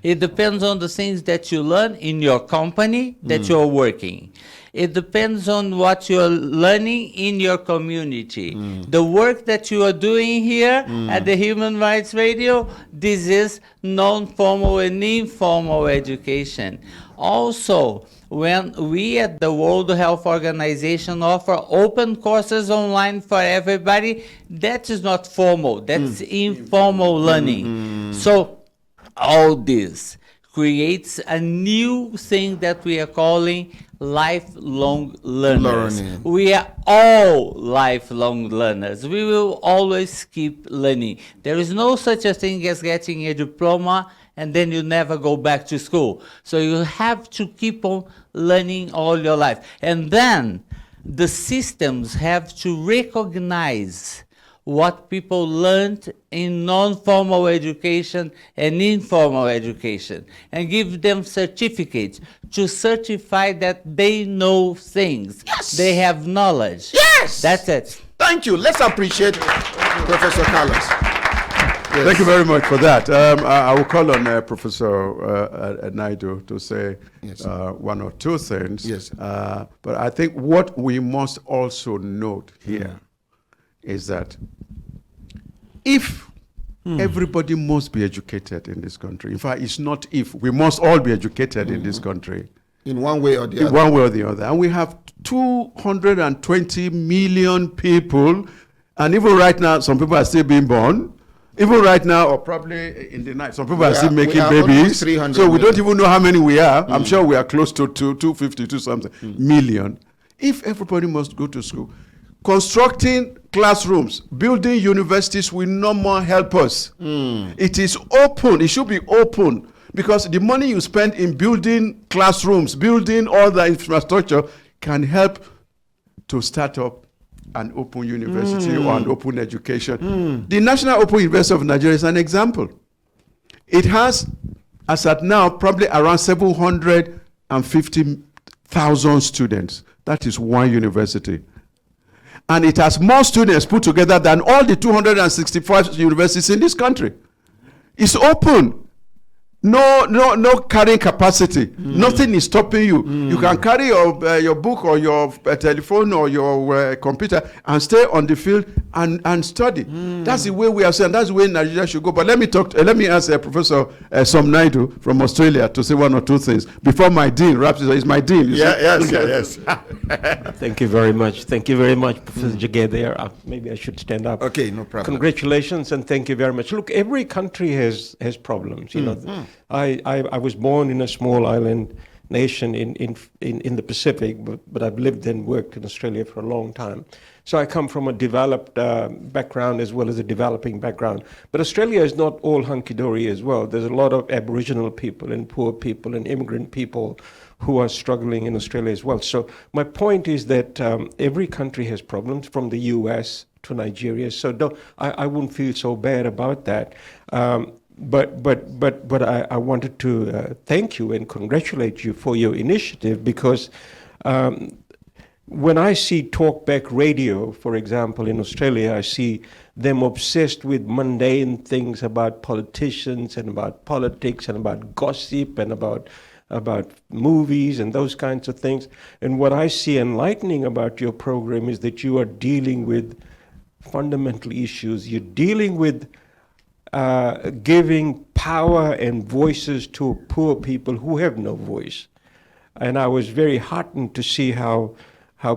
It depends on the things that you learn in your company that you're working. It depends on what you're learning in your community. The work that you are doing here at the Human Rights Radio, this is non-formal and informal education. Also, when we at the World Health Organization offer open courses online for everybody, that is not formal, that's informal learning. So all this creates a new thing that we are calling lifelong learners. Learning. We are all lifelong learners. We will always keep learning. There is no such a thing as getting a diploma and then you never go back to school. So you have to keep on learning all your life. And then the systems have to recognize what people learned in non-formal education and informal education, and give them certificates to certify that they know things. Yes. They have knowledge. Yes! That's it. Thank you. Let's appreciate Professor Carlos. Yes. Thank you very much for that. I will call on Professor Naidu to say Yes. one or two things. Yes. But I think what we must also note here is that if everybody must be educated in this country, in fact, it's not if, we must all be educated in this country, In one way or the in other. one way or the other. And we have 220 million people, and even right now, some people are still being born. Even right now, or probably in the night, some people are still making we are babies. almost 300 So we don't million. even know how many we are. I'm sure we are close to 252 something million. If everybody must go to school, constructing classrooms, building universities will no more help us. It is open. It should be open, because the money you spend in building classrooms, building all the infrastructure, can help to start up an open university or an open education. The National Open University of Nigeria is an example. It has, as at now, probably around 750,000 students. That is one university. And it has more students put together than all the 265 universities in this country. It's open. No carrying capacity. Nothing is stopping you. You can carry your book or your telephone or your computer and stay on the field and study. That's the way we are saying. That's the way Nigeria should go. But let me ask Professor Somnaidu from Australia to say one or two things before my dean wraps it up. It's my dean. you see. Yes. Thank you very much. Thank you very much, Professor Jagger there. Maybe I should stand up. Okay, no problem. Congratulations and thank you very much. Look, every country has problems. You know, I was born in a small island nation in the Pacific, but I've lived and worked in Australia for a long time. So I come from a developed background as well as a developing background. But Australia is not all hunky-dory as well. There's a lot of Aboriginal people and poor people and immigrant people who are struggling in Australia as well. So my point is that every country has problems, from the US to Nigeria. So I wouldn't feel so bad about that. But I wanted to thank you and congratulate you for your initiative, because when I see talkback radio, for example, in Australia, I see them obsessed with mundane things about politicians and about politics and about gossip and about movies and those kinds of things. And what I see enlightening about your program is that you are dealing with fundamental issues. You're dealing with giving power and voices to poor people who have no voice. And I was very heartened to see how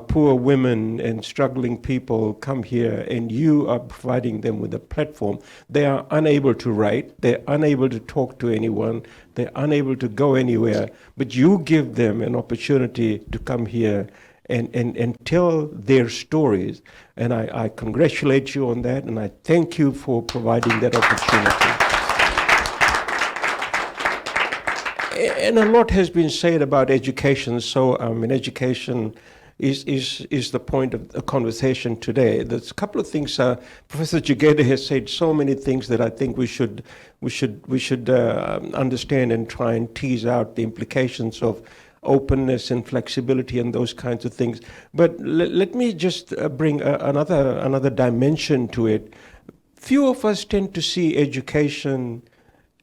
poor women and struggling people come here, and you are providing them with a platform. They are unable to write, they're unable to talk to anyone, they're unable to go anywhere, but you give them an opportunity to come here and tell their stories. And I congratulate you on that, and I thank you for providing that opportunity. And a lot has been said about education, so education is the point of the conversation today. There's a couple of things. Professor Brekete has said so many things that I think we should understand and try and tease out the implications of openness and flexibility and those kinds of things. But let me just bring another dimension to it. Few of us tend to see education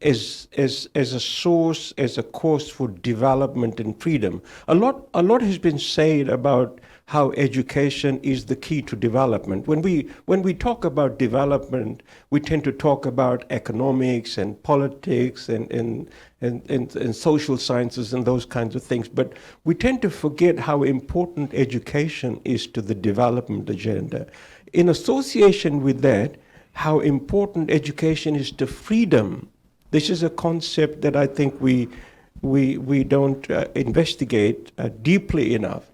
as a source, as a cause for development and freedom. A lot has been said about how education is the key to development. When we talk about development, we tend to talk about economics and politics and social sciences and those kinds of things. But we tend to forget how important education is to the development agenda. In association with that, how important education is to freedom. This is a concept that I think we don't investigate deeply enough.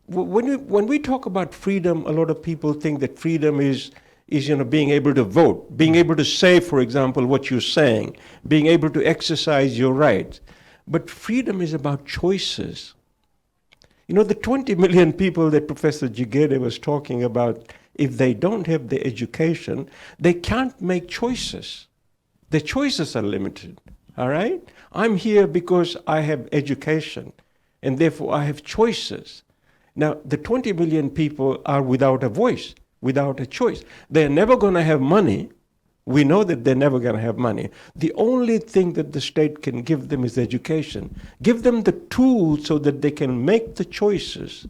When we talk about freedom, a lot of people think that freedom is being able to vote, being able to say, for example, what you're saying, being able to exercise your rights. But freedom is about choices. The 20 million people that Professor Brekete was talking about, if they don't have the education, they can't make choices. The choices are limited, all right? I'm here because I have education, and therefore I have choices. Now, the 20 million people are without a voice, without a choice. They're never going to have money. We know that they're never going to have money. The only thing that the state can give them is education. Give them the tools so that they can make the choices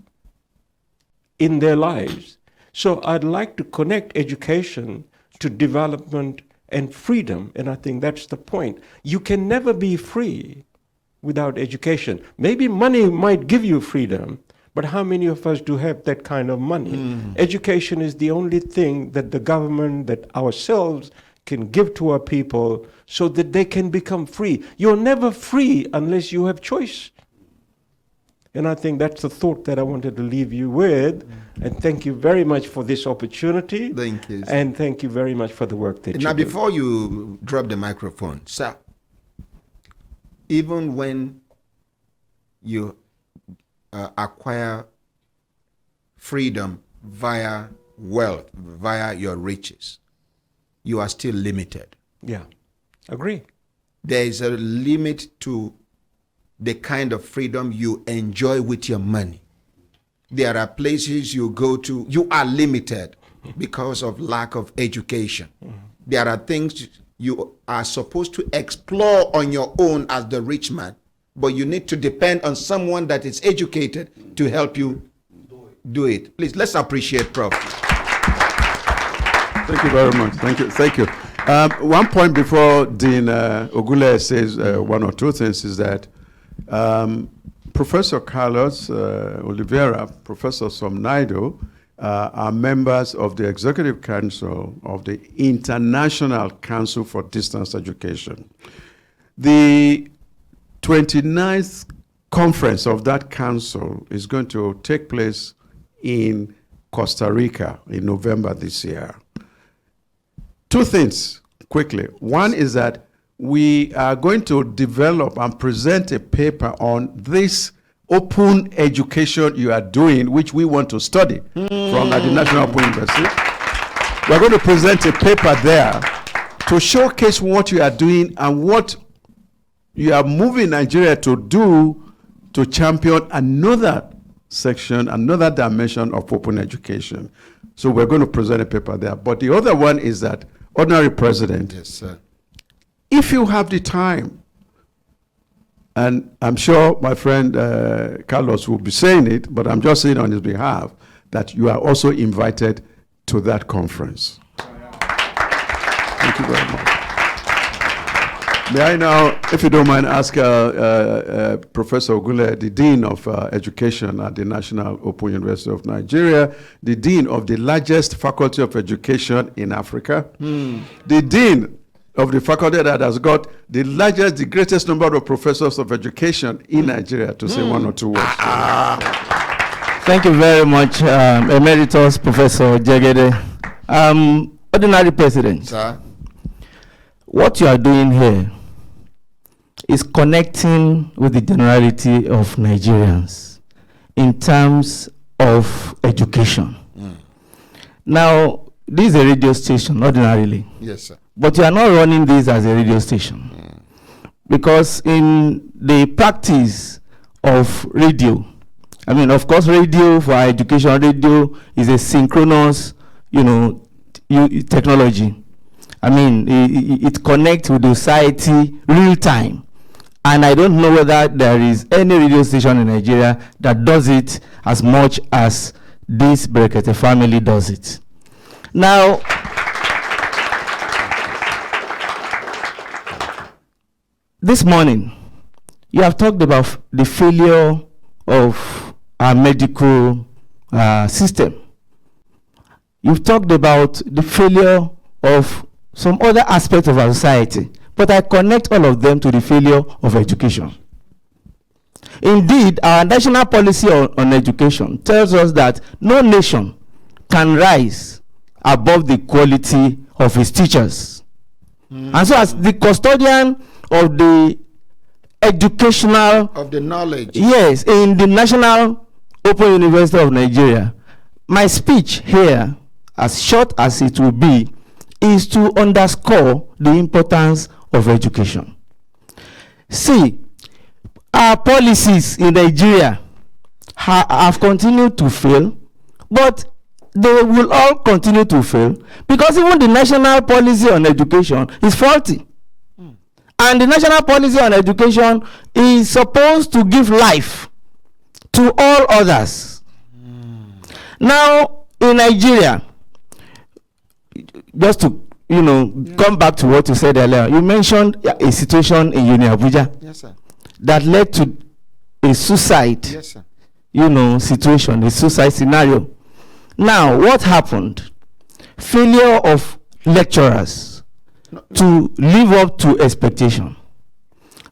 in their lives. So I'd like to connect education to development and freedom, and I think that's the point. You can never be free without education. Maybe money might give you freedom, but how many of us do have that kind of money? Education is the only thing that the government, that ourselves can give to our people so that they can become free. You're never free unless you have choice. And I think that's the thought that I wanted to leave you with. And thank you very much for this opportunity. Thank you. And thank you very much for the work that you do. Now, before you drop the microphone, sir, even when you acquire freedom via wealth, via your riches, you are still limited. Yeah, agree. There is a limit to the kind of freedom you enjoy with your money. There are places you go to, you are limited because of lack of education. There are things you are supposed to explore on your own as the rich man, but you need to depend on someone that is educated to help you do it. Please, let's appreciate Prof. Thank you very much. Thank you. One point before Dean Ogule says one or two things is that Professor Carlos Oliveira, Professor Somnaido, are members of the Executive Council of the International Council for Distance Education. The 29th conference of that council is going to take place in Costa Rica in November this year. Two things quickly. One is that we are going to develop and present a paper on this open education you are doing, which we want to study from at the National Open University. We're going to present a paper there to showcase what you are doing and what you are moving Nigeria to do to champion another section, another dimension of open education. So we're going to present a paper there. But the other one is that, Ordinary President, Yes, sir. if you have the time, and I'm sure my friend Carlos will be saying it, but I'm just saying on his behalf, that you are also invited to that conference. Thank you very much. May I now, if you don't mind, ask Professor Ogule, the Dean of Education at the National Open University of Nigeria, the Dean of the largest faculty of education in Africa, the Dean of the faculty that has got the largest, the greatest number of professors of education in Nigeria, to say one or two words. Thank you very much, Emeritus Professor Brekete. Ordinary President, Sir? what you are doing here is connecting with the generality of Nigerians in terms of education. Now, this is a radio station, ordinarily. Yes, sir. But you are not running this as a radio station. Because in the practice of radio, I mean, of course, radio for our education, radio is a synchronous, technology. I mean, it connects with the society real time. And I don't know whether there is any radio station in Nigeria that does it as much as this Brekete family does it. Now, this morning, you have talked about the failure of our medical system. You've talked about the failure of some other aspects of our society, but I connect all of them to the failure of education. Indeed, our national policy on education tells us that no nation can rise above the quality of its teachers. And so as the custodian of the educational Of the knowledge. yes, in the National Open University of Nigeria, my speech here, as short as it will be, is to underscore the importance of education. See, our policies in Nigeria have continued to fail, but they will all continue to fail because even the national policy on education is faulty. And the national policy on education is supposed to give life to all others. Now, in Nigeria, just to come back to what you said earlier, you mentioned a situation in Abuja Yes, sir. that led to a suicide, Yes, sir. situation, a suicide scenario. Now, what happened? Failure of lecturers to live up to expectation.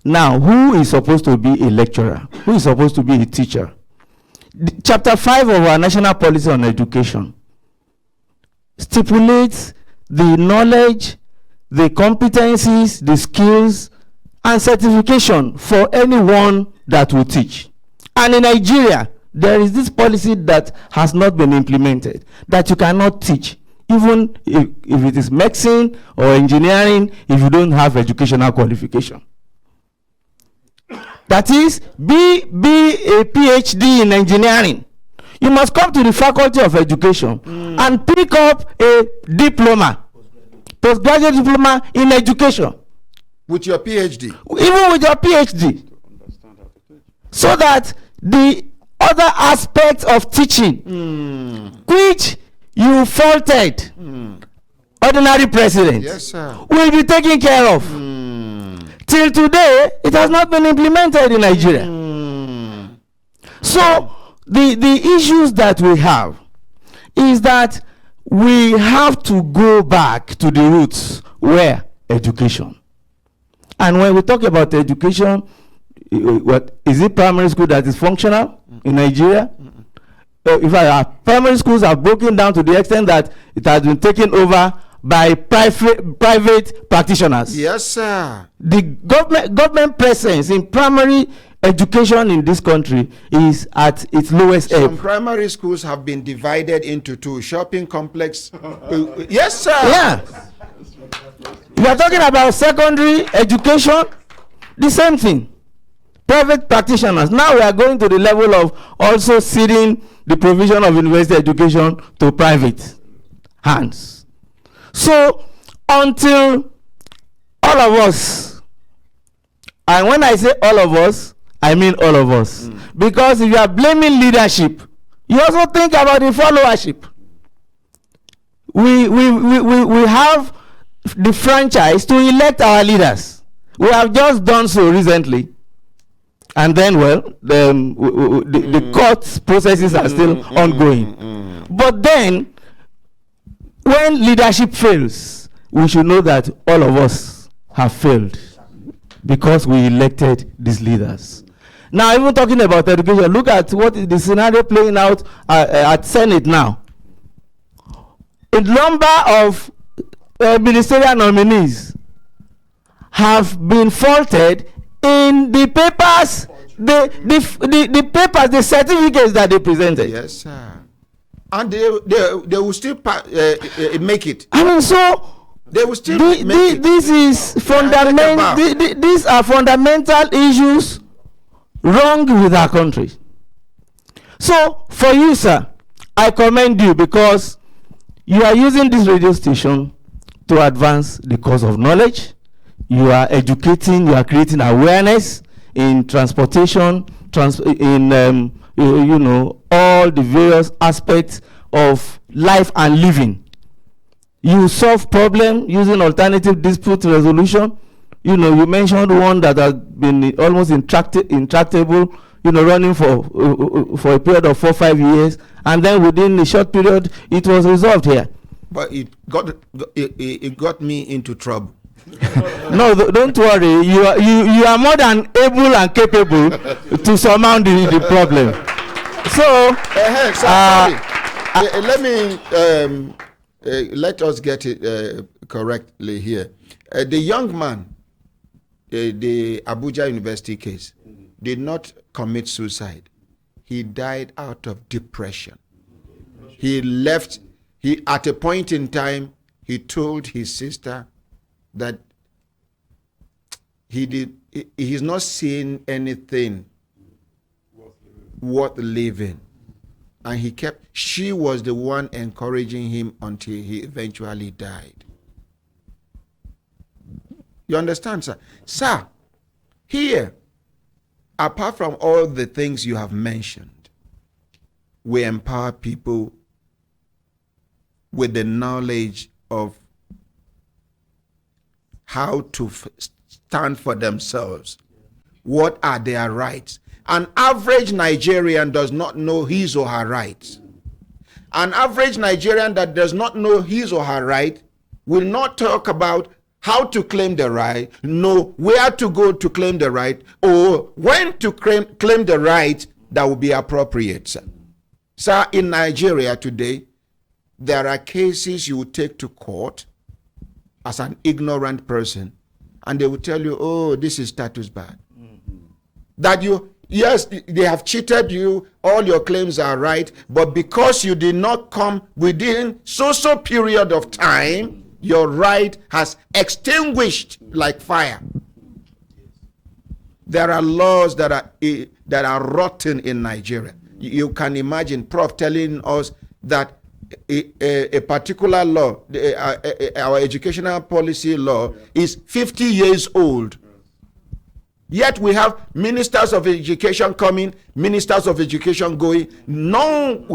Now, who is supposed to be a lecturer? Who is supposed to be a teacher? Chapter 5 of our national policy on education stipulates the knowledge, the competencies, the skills, and certification for anyone that will teach. And in Nigeria, there is this policy that has not been implemented, that you cannot teach, even if it is medicine or engineering, if you don't have educational qualification. That is, be a PhD in engineering. You must come to the Faculty of Education and pick up a diploma, postgraduate diploma in education. With your PhD. Even with your PhD. So that the other aspects of teaching, which you faulted, ordinary president, Yes, sir. will be taken care of. Till today, it has not been implemented in Nigeria. So, the issues that we have is that we have to go back to the roots where education. And when we talk about education, what is it primary school that is functional in Nigeria? In fact, our primary schools are broken down to the extent that it has been taken over by private practitioners. Yes, sir. The government presence in primary education in this country is at its lowest Some ebb. primary schools have been divided into two. Shopping complex. Yes, sir. Yeah. We are talking about secondary education, the same thing. Private practitioners. Now we are going to the level of also ceding the provision of university education to private hands. So until all of us, and when I say all of us, I mean all of us. Because if you are blaming leadership, you also think about the followership. we have the franchise to elect our leaders. We have just done so recently. And then, well, the court processes are still ongoing. But then, when leadership fails, we should know that all of us have failed because we elected these leaders. Now, even talking about education, look at what is the scenario playing out at Senate now. A number of ministerial nominees have been faulted in the papers, the papers, the certificates that they presented. Yes, sir. And they will still make it. I mean, so they will still make it. This is fundamental. These are fundamental issues wrong with our country. So, for you, sir, I commend you because you are using this radio station to advance the cause of knowledge. You are educating, you are creating awareness in transportation, in all the various aspects of life and living. You solve problem using alternative dispute resolution. You mentioned one that has been almost intractable, running for a period of 4 or 5 years, and then within a short period, it was resolved here. But it got me into trouble. No, don't worry. You are more than able and capable to surmount the problem. So, let us get it correctly here. The young man, the Abuja University case, did not commit suicide. He died out of depression. He left. At a point in time, he told his sister that he's not seeing anything worth living. And she was the one encouraging him until he eventually died. You understand, sir? Sir, here, apart from all the things you have mentioned, we empower people with the knowledge of how to stand for themselves. What are their rights? An average Nigerian does not know his or her rights. An average Nigerian that does not know his or her right will not talk about how to claim the right, know where to go to claim the right, or when to claim the right that will be appropriate. Sir, in Nigeria today, there are cases you will take to court as an ignorant person, and they will tell you, oh, this is status bad. That yes, they have cheated you, all your claims are right, but because you did not come within so period of time, your right has extinguished like fire. There are laws that are rotten in Nigeria. You can imagine Prof telling us that a particular law, our educational policy law, is 50 years old. Yet we have ministers of education coming, ministers of education going. None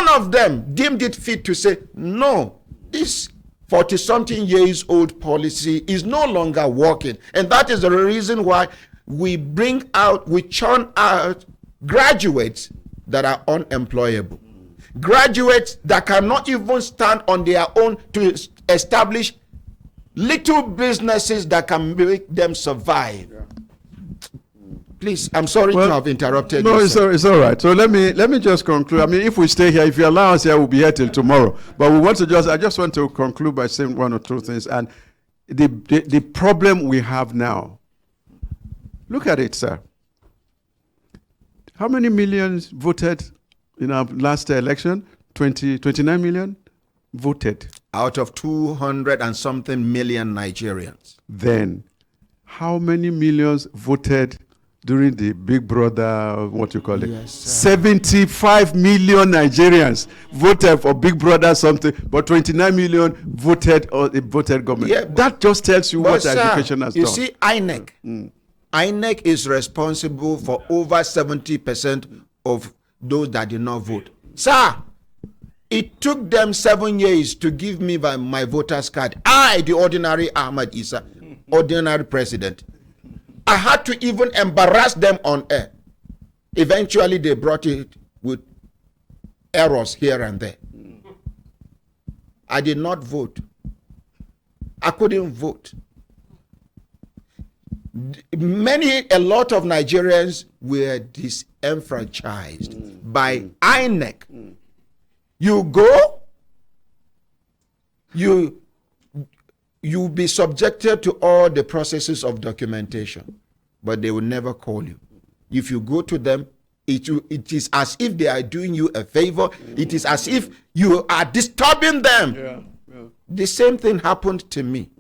of them deemed it fit to say, no, this 40-something years old policy is no longer working. And that is the reason why we churn out graduates that are unemployable. Graduates that cannot even stand on their own to establish little businesses that can make them survive. Yeah. Please, I'm sorry to have interrupted. No, it's all right. So let me just conclude. I mean, if we stay here, if you allow us here, we'll be here till tomorrow. But I just want to conclude by saying one or two things. And the problem we have now, look at it, sir. How many millions voted in our last election? 29 million voted. Out of 200 and something million Nigerians. Then, how many millions voted during the Big Brother, what you call it? Yes, 75 million Nigerians voted for Big Brother something, but 29 million voted government. Yeah, that just tells you what education has done. You see, INEC. INEC is responsible for over 70% of those that did not vote. Sir, It took them 7 years to give me my voter's card. I, the ordinary Ahmed Isa, ordinary president. I had to even embarrass them on air. Eventually, they brought it with errors here and there. I did not vote. I couldn't vote. A lot of Nigerians were disenfranchised by INEC. You go, you be subjected to all the processes of documentation, but they will never call you. If you go to them, it is as if they are doing you a favor. It is as if you are disturbing them. Yeah, yeah. The same thing happened to me.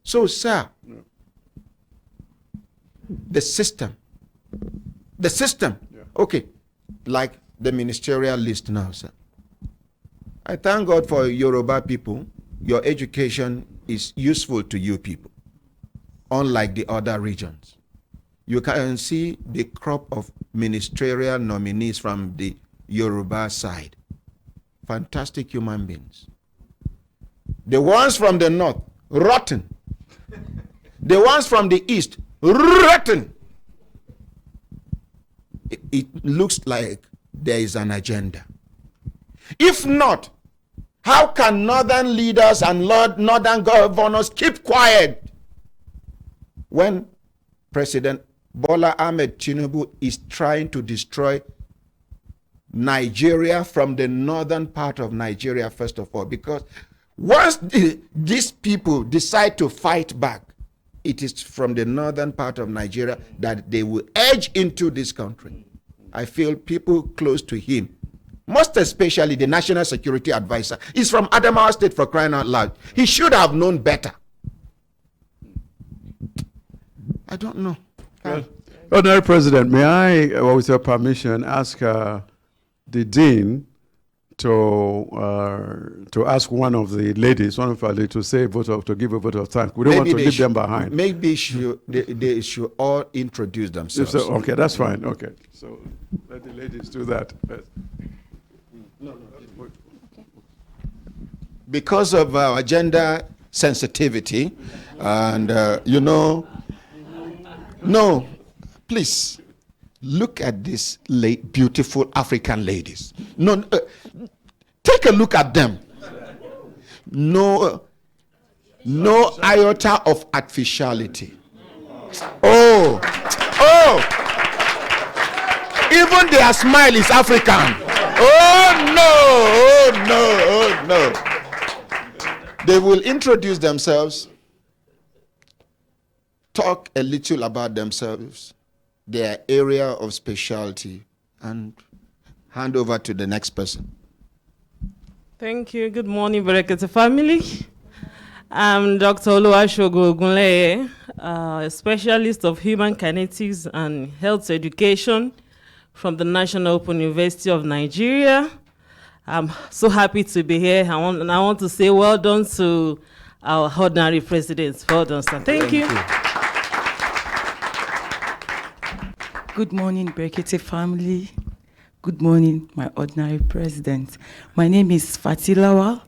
So, sir, the system, okay, like the ministerial list now, sir. I thank God for Yoruba people. Your education is useful to you people, unlike the other regions. You can see the crop of ministerial nominees from the Yoruba side. Fantastic human beings. The ones from the north, rotten. The ones from the east, rotten. It looks like there is an agenda. If not, how can northern leaders and northern governors keep quiet when President Bola Ahmed Tinubu is trying to destroy Nigeria from the northern part of Nigeria, first of all? Because once these people decide to fight back, it is from the northern part of Nigeria that they will edge into this country. I feel people close to him, most especially the National Security Advisor, is from Adamawa State, for crying out loud. He should have known better. I don't know. Well, Honorary President, may I, with your permission, ask the Dean to ask one of the ladies, to give a vote of thanks. We don't want to leave them behind. Maybe they should all introduce themselves. Okay, that's fine. Okay, so let the ladies do that first. Because of our gender sensitivity, and no, please look at these beautiful African ladies. No, take a look at them. No iota of artificiality. Oh, even their smile is African. Oh no. They will introduce themselves, talk a little about themselves, their area of specialty, and hand over to the next person. Thank you. Good morning, Brekete Family. I'm Dr. Oluwasegun Ogunleye, a specialist of human kinetics and health education from the National Open University of Nigeria. I'm so happy to be here. I want to say well done to our ordinary presidents. Well done, sir. Thank you. Good morning, Brekete family. Good morning, my ordinary president. My name is Fatilawa.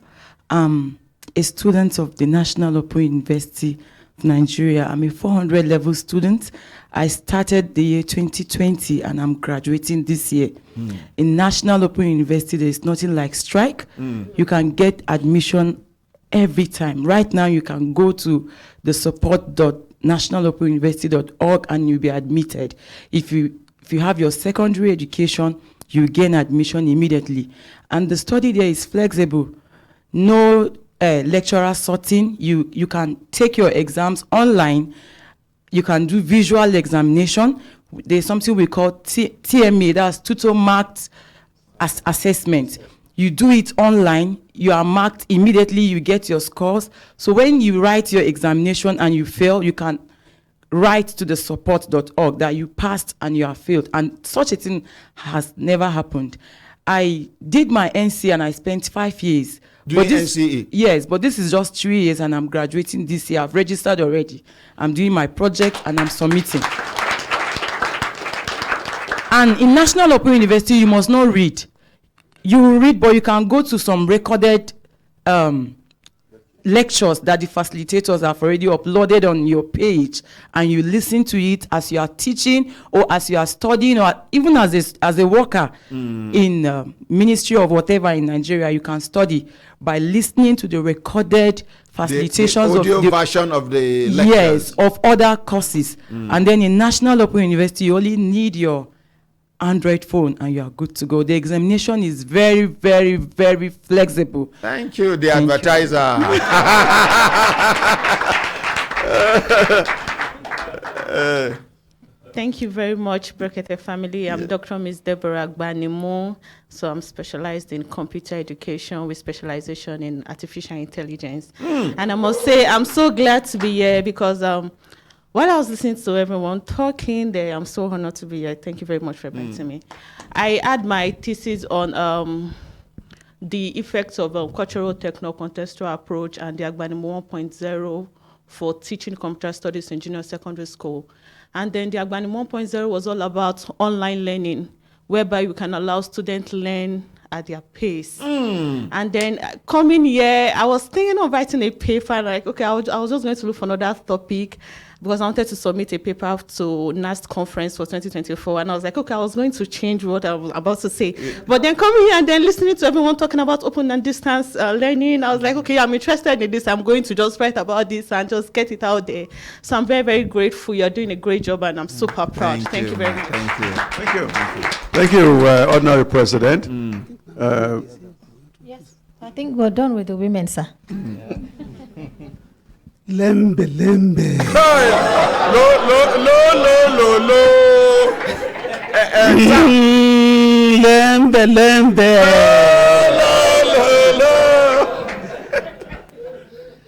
I'm a student of the National Open University of Nigeria. I'm a 400 level student. I started the year 2020 and I'm graduating this year. In National Open University, there is nothing like strike. You can get admission every time. Right now, you can go to the support.nationalopenuniversity.org and you'll be admitted. If you have your secondary education, you gain admission immediately. And the study there is flexible. No lecturer sorting. You can take your exams online. You can do visual examination. There's something we call TMA, that's tutor marked assessment. You do it online, you are marked immediately, you get your scores. So when you write your examination and you fail, you can write to the support.org that you passed and you have failed. And such a thing has never happened. I did my NCE and I spent 5 years. Doing NCE? Yes, but this is just 3 years and I'm graduating this year. I've registered already. I'm doing my project and I'm submitting. And in National Open University, you must not read. you will read, but you can go to some recorded lectures that the facilitators have already uploaded on your page, and you listen to it as you are teaching or as you are studying, or even as a worker in ministry of whatever in Nigeria. You can study by listening to the recorded facilitations the audio of the version of the lectures. Yes, of other courses. And then in National Open University, you only need your Android phone and you are good to go. The examination is very, very, very flexible. Thank you, the Thank advertiser. Thank you very much, Brekete Family. I'm Dr. Ms. Deborah Agbanimo. So I'm specialized in computer education with specialization in artificial intelligence. And I must say, I'm so glad to be here because while I was listening to everyone talking there, I'm so honored to be here. Thank you very much for inviting me. I had my thesis on the effects of cultural techno-contextual approach and the Agbanimo 1.0 for teaching computer studies in junior secondary school. And then the Agbanimo 1.0 was all about online learning, whereby you can allow students learn at their pace. And then coming here, I was thinking of writing a paper, like, okay, I was just going to look for another topic because I wanted to submit a paper to NAST conference for 2024. And I was like, okay, I was going to change what I was about to say. But then coming here and then listening to everyone talking about open and distance learning, I was like, okay, I'm interested in this. I'm going to just write about this and just get it out there. So I'm very, very grateful. You're doing a great job and I'm super proud. Thank you very much. Thank you. Thank you. Thank you, Ordinary President. Yes, I think we're done with the women, sir. Lembe, lembe. Lembe, lembe.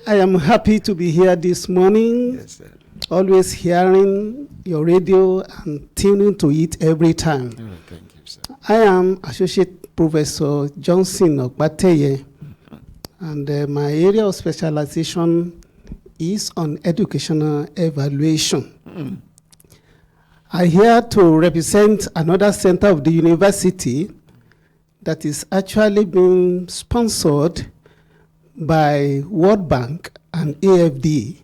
I am happy to be here this morning. Yes, sir. Always hearing your radio and tuning to it every time. Thank you, sir. I am Associate Professor Johnson Okpateye, and my area of specialization is on educational evaluation. I here to represent another center of the university that is actually being sponsored by World Bank and AFD,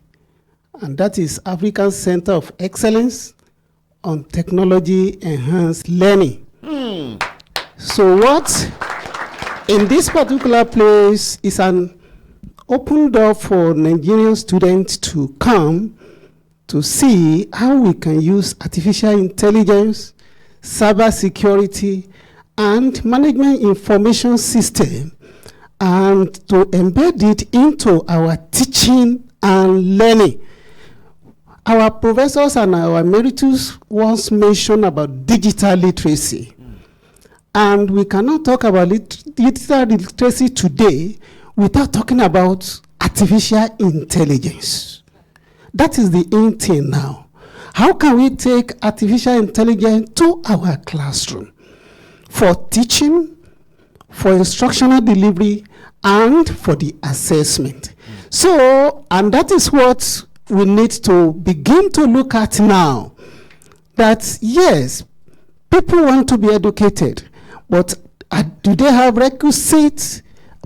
and that is African Center of Excellence on Technology Enhanced Learning. So what in this particular place is an open door for Nigerian students to come to see how we can use artificial intelligence, cyber security, and management information system, and to embed it into our teaching and learning. Our professors and our emeritus once mentioned about digital literacy. And we cannot talk about digital literacy today without talking about artificial intelligence. That is the in thing now. How can we take artificial intelligence to our classroom for teaching, for instructional delivery, and for the assessment? So, and that is what we need to begin to look at now. That yes, people want to be educated, but do they have requisite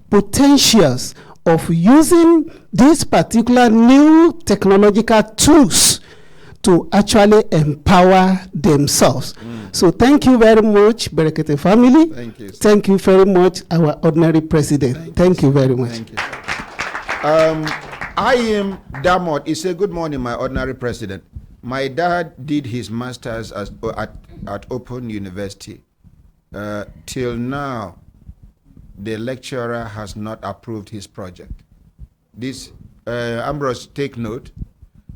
potentials of using these particular new technological tools to actually empower themselves? So thank you very much, Brekete Family. Thank you, sir. Thank you very much, our ordinary president. Thank you very much. Thank you. I am Damot. It's a good morning, my ordinary president. My dad did his master's at Open University. Till now, the lecturer has not approved his project. This, Ambrose, take note,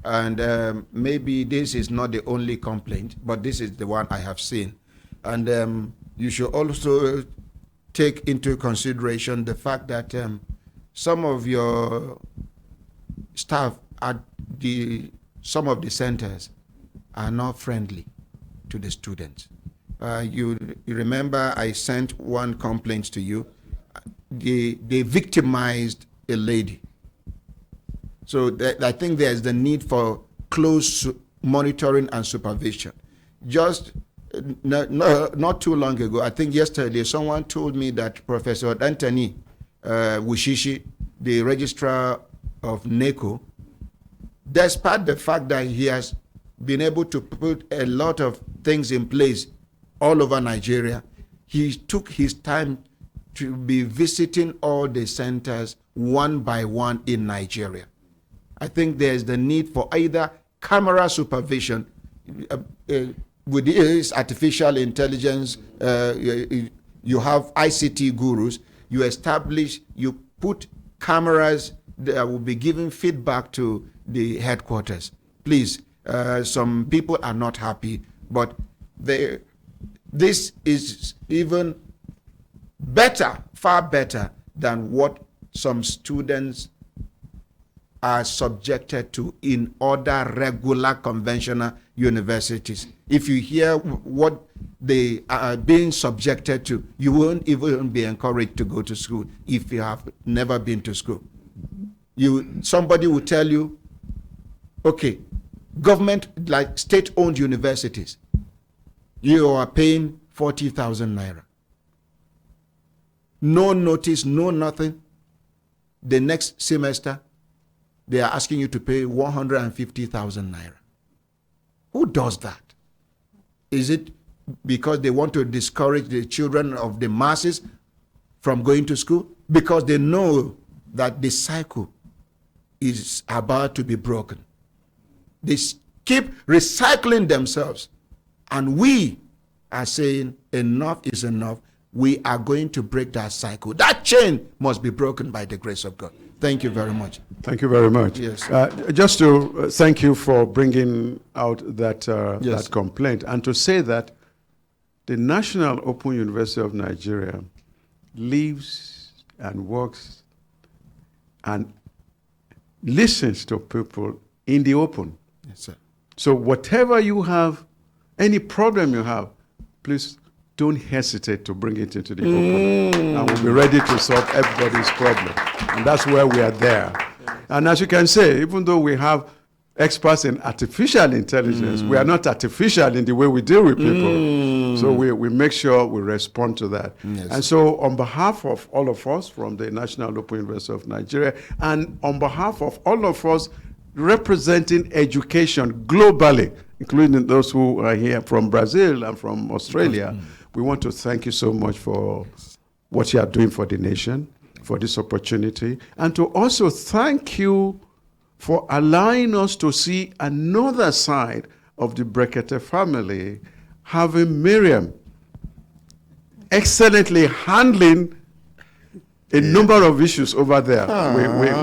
and maybe this is not the only complaint, but this is the one I have seen. And you should also take into consideration the fact that some of your staff at some of the centers are not friendly to the students. You remember I sent one complaint to you. They victimized a lady. So I think there's the need for close monitoring and supervision. Just not too long ago, I think yesterday, someone told me that Professor Anthony Wushishi, the registrar of NECO, despite the fact that he has been able to put a lot of things in place all over Nigeria, he took his time to be visiting all the centers one by one in Nigeria. I think there's the need for either camera supervision with this artificial intelligence. You have ICT gurus. You put cameras that will be giving feedback to the headquarters. Please, some people are not happy, but this is even better, far better than what some students are subjected to in other regular conventional universities. If you hear what they are being subjected to, you won't even be encouraged to go to school if you have never been to school. Somebody will tell you, okay, government, like state-owned universities, you are paying 40,000 naira. No notice, no nothing. The next semester, they are asking you to pay 150,000 naira. Who does that? Is it because they want to discourage the children of the masses from going to school? Because they know that the cycle is about to be broken. They keep recycling themselves. And we are saying enough is enough. We are going to break that cycle. That chain must be broken by the grace of God. Thank you very much. Thank you very much. Yes. Just to thank you for bringing out that, Yes. that complaint, and to say that the National Open University of Nigeria lives and works and listens to people in the open. Yes, sir. So whatever you have, any problem you have, please don't hesitate to bring it into the open. And we'll be ready to solve everybody's problem. And that's where we are there. And as you can say, even though we have experts in artificial intelligence, we are not artificial in the way we deal with people. So we make sure we respond to that. Yes. And so on behalf of all of us from the National Open University of Nigeria, and on behalf of all of us representing education globally, including those who are here from Brazil and from Australia, we want to thank you so much for what you are doing for the nation, for this opportunity, and to also thank you for allowing us to see another side of the Brekete family, having Miriam excellently handling a number of issues over there.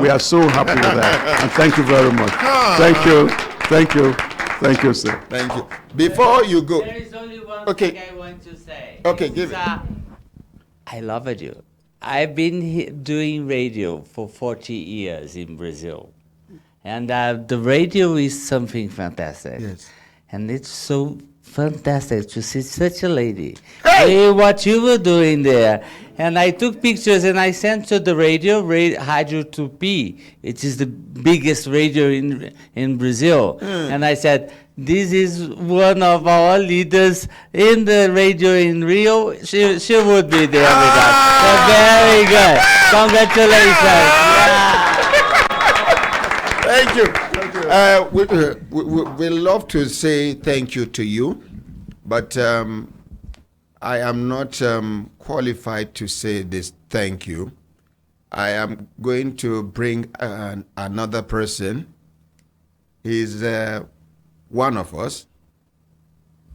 We are so happy with that. And thank you very much. Thank you. Thank you. Thank you, sir. Thank you. Before you go. There is only one thing I want to say. Okay, give it. I love you. I've been doing radio for 40 years in Brazil. And the radio is something fantastic. Yes. And it's so fantastic to see such a lady. Hey, what you were doing there. And I took pictures and I sent to the radio, Radio Tupi, which is the biggest radio in Brazil. And I said, this is one of our leaders in the radio in Rio. She would be there with us. So very good. Congratulations. Thank you. We love to say thank you to you, but I am not qualified to say this thank you. I am going to bring another person. He's one of us.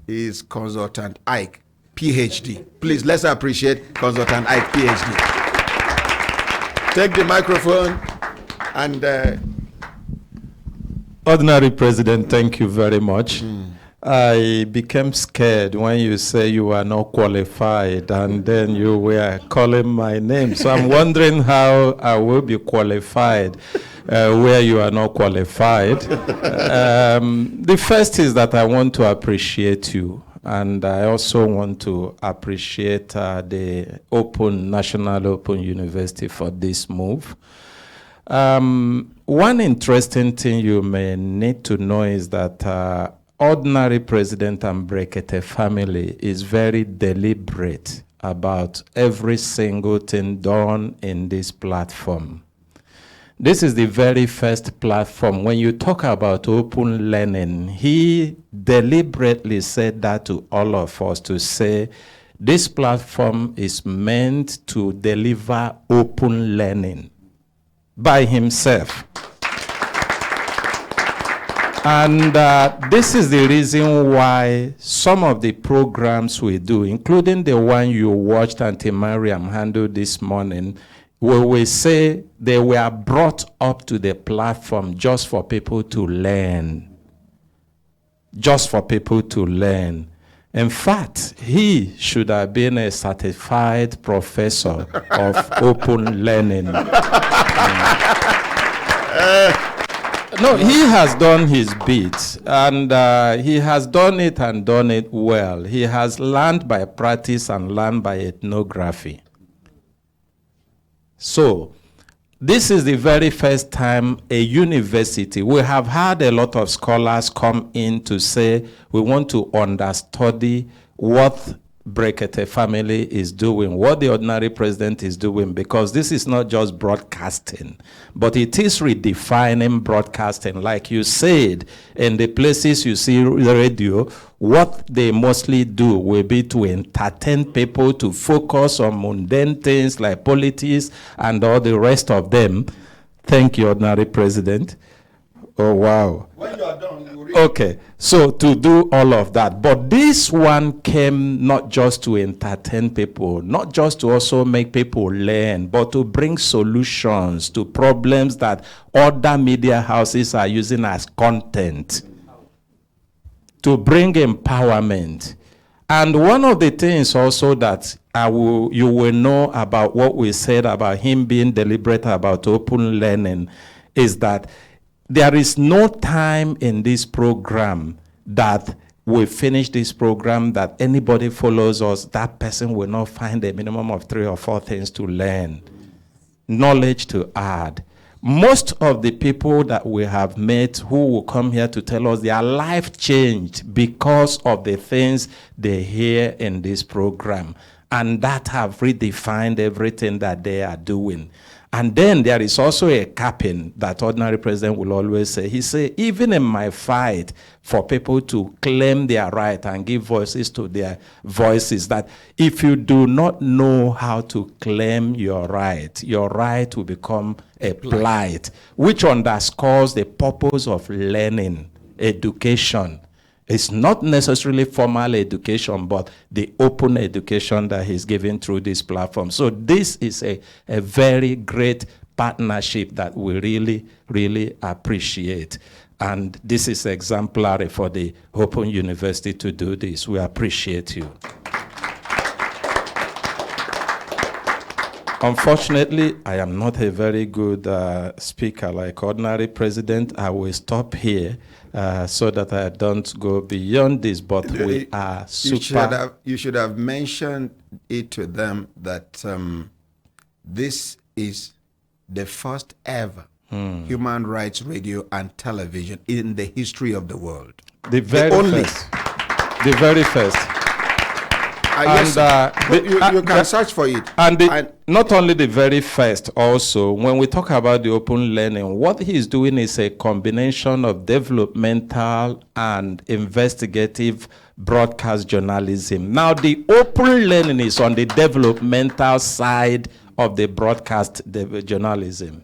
He's Consultant Ike, PhD. Please, let's appreciate Consultant Ike, PhD. Take the microphone and... Ordinary President, thank you very much. I became scared when you say you are not qualified, and then you were calling my name. So I'm wondering how I will be qualified where you are not qualified. The first is that I want to appreciate you, and I also want to appreciate the National Open University for this move. One interesting thing you may need to know is that ordinary president and Brekete family is very deliberate about every single thing done in this platform. This is the very first platform. When you talk about open learning, he deliberately said that to all of us to say, this platform is meant to deliver open learning by himself. And this is the reason why some of the programs we do, including the one you watched Auntie Mariam handle this morning, where we say they were brought up to the platform just for people to learn. Just for people to learn. In fact, he should have been a certified professor of open learning. No, he has done his bit, and he has done it and done it well. He has learned by practice and learned by ethnography. So, this is the very first time a university, we have had a lot of scholars come in to say we want to understudy what Brekete family is doing, what the ordinary president is doing, because this is not just broadcasting, but it is redefining broadcasting. Like you said, in the places you see the radio, what they mostly do will be to entertain people, to focus on mundane things like politics and all the rest of them. Thank you, ordinary president. Oh, wow. When you are done, you read. Okay, so to do all of that. But this one came not just to entertain people, not just to also make people learn, but to bring solutions to problems that other media houses are using as content. To bring empowerment. And one of the things also that you will know about what we said about him being deliberate about open learning is that there is no time in this program that we finish this program that anybody follows us, that person will not find a minimum of 3 or 4 things to learn, knowledge to add. Most of the people that we have met who will come here to tell us their life changed because of the things they hear in this program, and that have redefined everything that they are doing. And then there is also a capping that ordinary president will always say. He say, even in my fight for people to claim their right and give voices to their voices, that if you do not know how to claim your right will become a plight, which underscores the purpose of learning, education. It's not necessarily formal education, but the open education that he's giving through this platform. So this is a very great partnership that we really, really appreciate. And this is exemplary for the Open University to do this. We appreciate you. Unfortunately, I am not a very good speaker like ordinary president. I will stop here so that I don't go beyond this, but we are super... You should have mentioned it to them that this is the first ever human rights radio and television in the history of the world. The very first. The very first. You can search for it. And not only the very first, also, when we talk about the open learning, what he's doing is a combination of developmental and investigative broadcast journalism. Now, the open learning is on the developmental side of the broadcast journalism.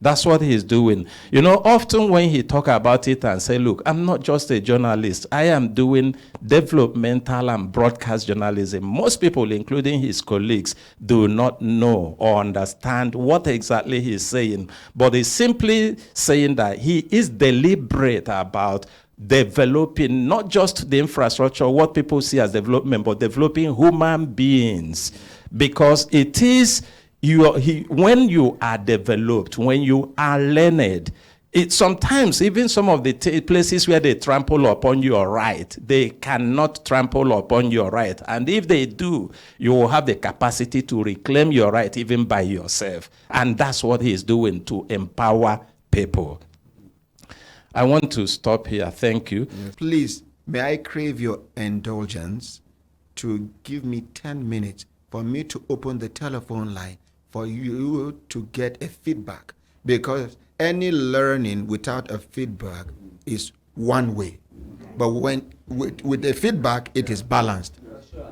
That's what he's doing. You know, often when he talk about it and say, look, I'm not just a journalist. I am doing developmental and broadcast journalism. Most people, including his colleagues, do not know or understand what exactly he's saying. But he's simply saying that he is deliberate about developing not just the infrastructure, what people see as development, but developing human beings. Because it is... when you are developed, when you are learned, sometimes even some of the places where they trample upon your right, they cannot trample upon your right. And if they do, you will have the capacity to reclaim your right even by yourself. And that's what he's doing, to empower people. I want to stop here. Thank you. Please, may I crave your indulgence to give me 10 minutes for me to open the telephone line for you to get a feedback, because any learning without a feedback is one way, but when with the feedback it is balanced.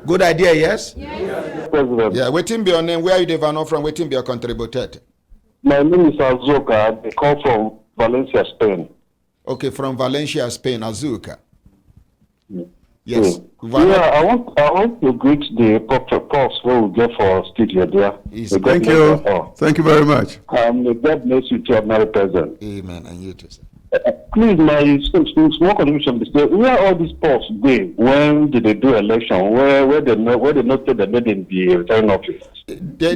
Good idea, yes? Yeah, waiting be your name. Where are you developing from? Waiting be your contributed. My name is Azuka. I call from Valencia, Spain. Okay, from Valencia, Spain, Azuka. Yes. I want to greet the profs who we get for studio there. Thank you. Thank you very much. May God bless you, ordinary president. Amen. And you too, sir. Please, my small contribution is where all these posts go when did they do election? Where they noted that they didn't be returning office? They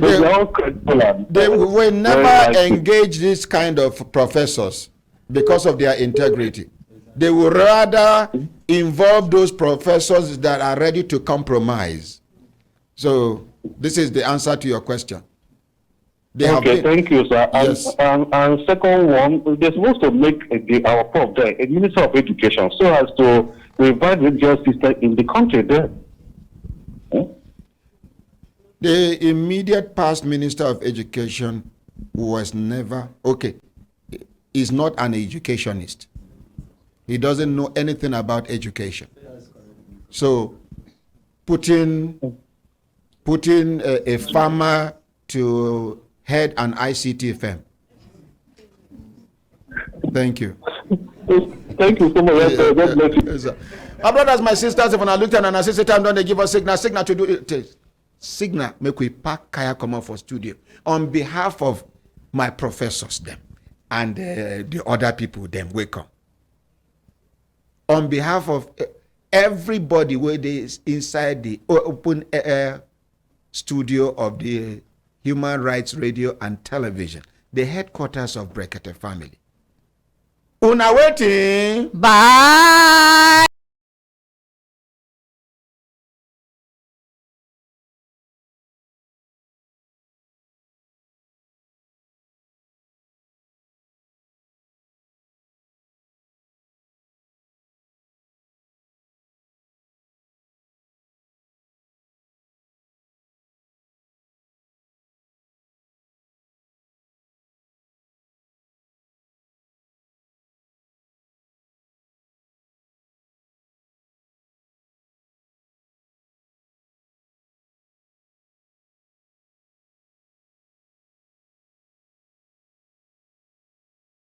will never engage this kind of professors because of their integrity. They will rather involve those professors that are ready to compromise. So this is the answer to your question. Thank you, sir. Yes. And second one, they're supposed to make our prof there a minister of education so as to revive the education system in the country there. The immediate past minister of education was never, is not an educationist. He doesn't know anything about education. So putting a farmer to head an ICT firm. Thank you. Thank you so much. God bless you. My brothers, my sisters, if I look at an assistant time, don't they give us signal to do it? Signal, make we pack Kaya come out for studio. On behalf of my professors, them, and the other people, them, wake up. On behalf of everybody where they is inside the open air studio of the Human Rights Radio and Television, the headquarters of Brekete Family. Una waiting. Bye.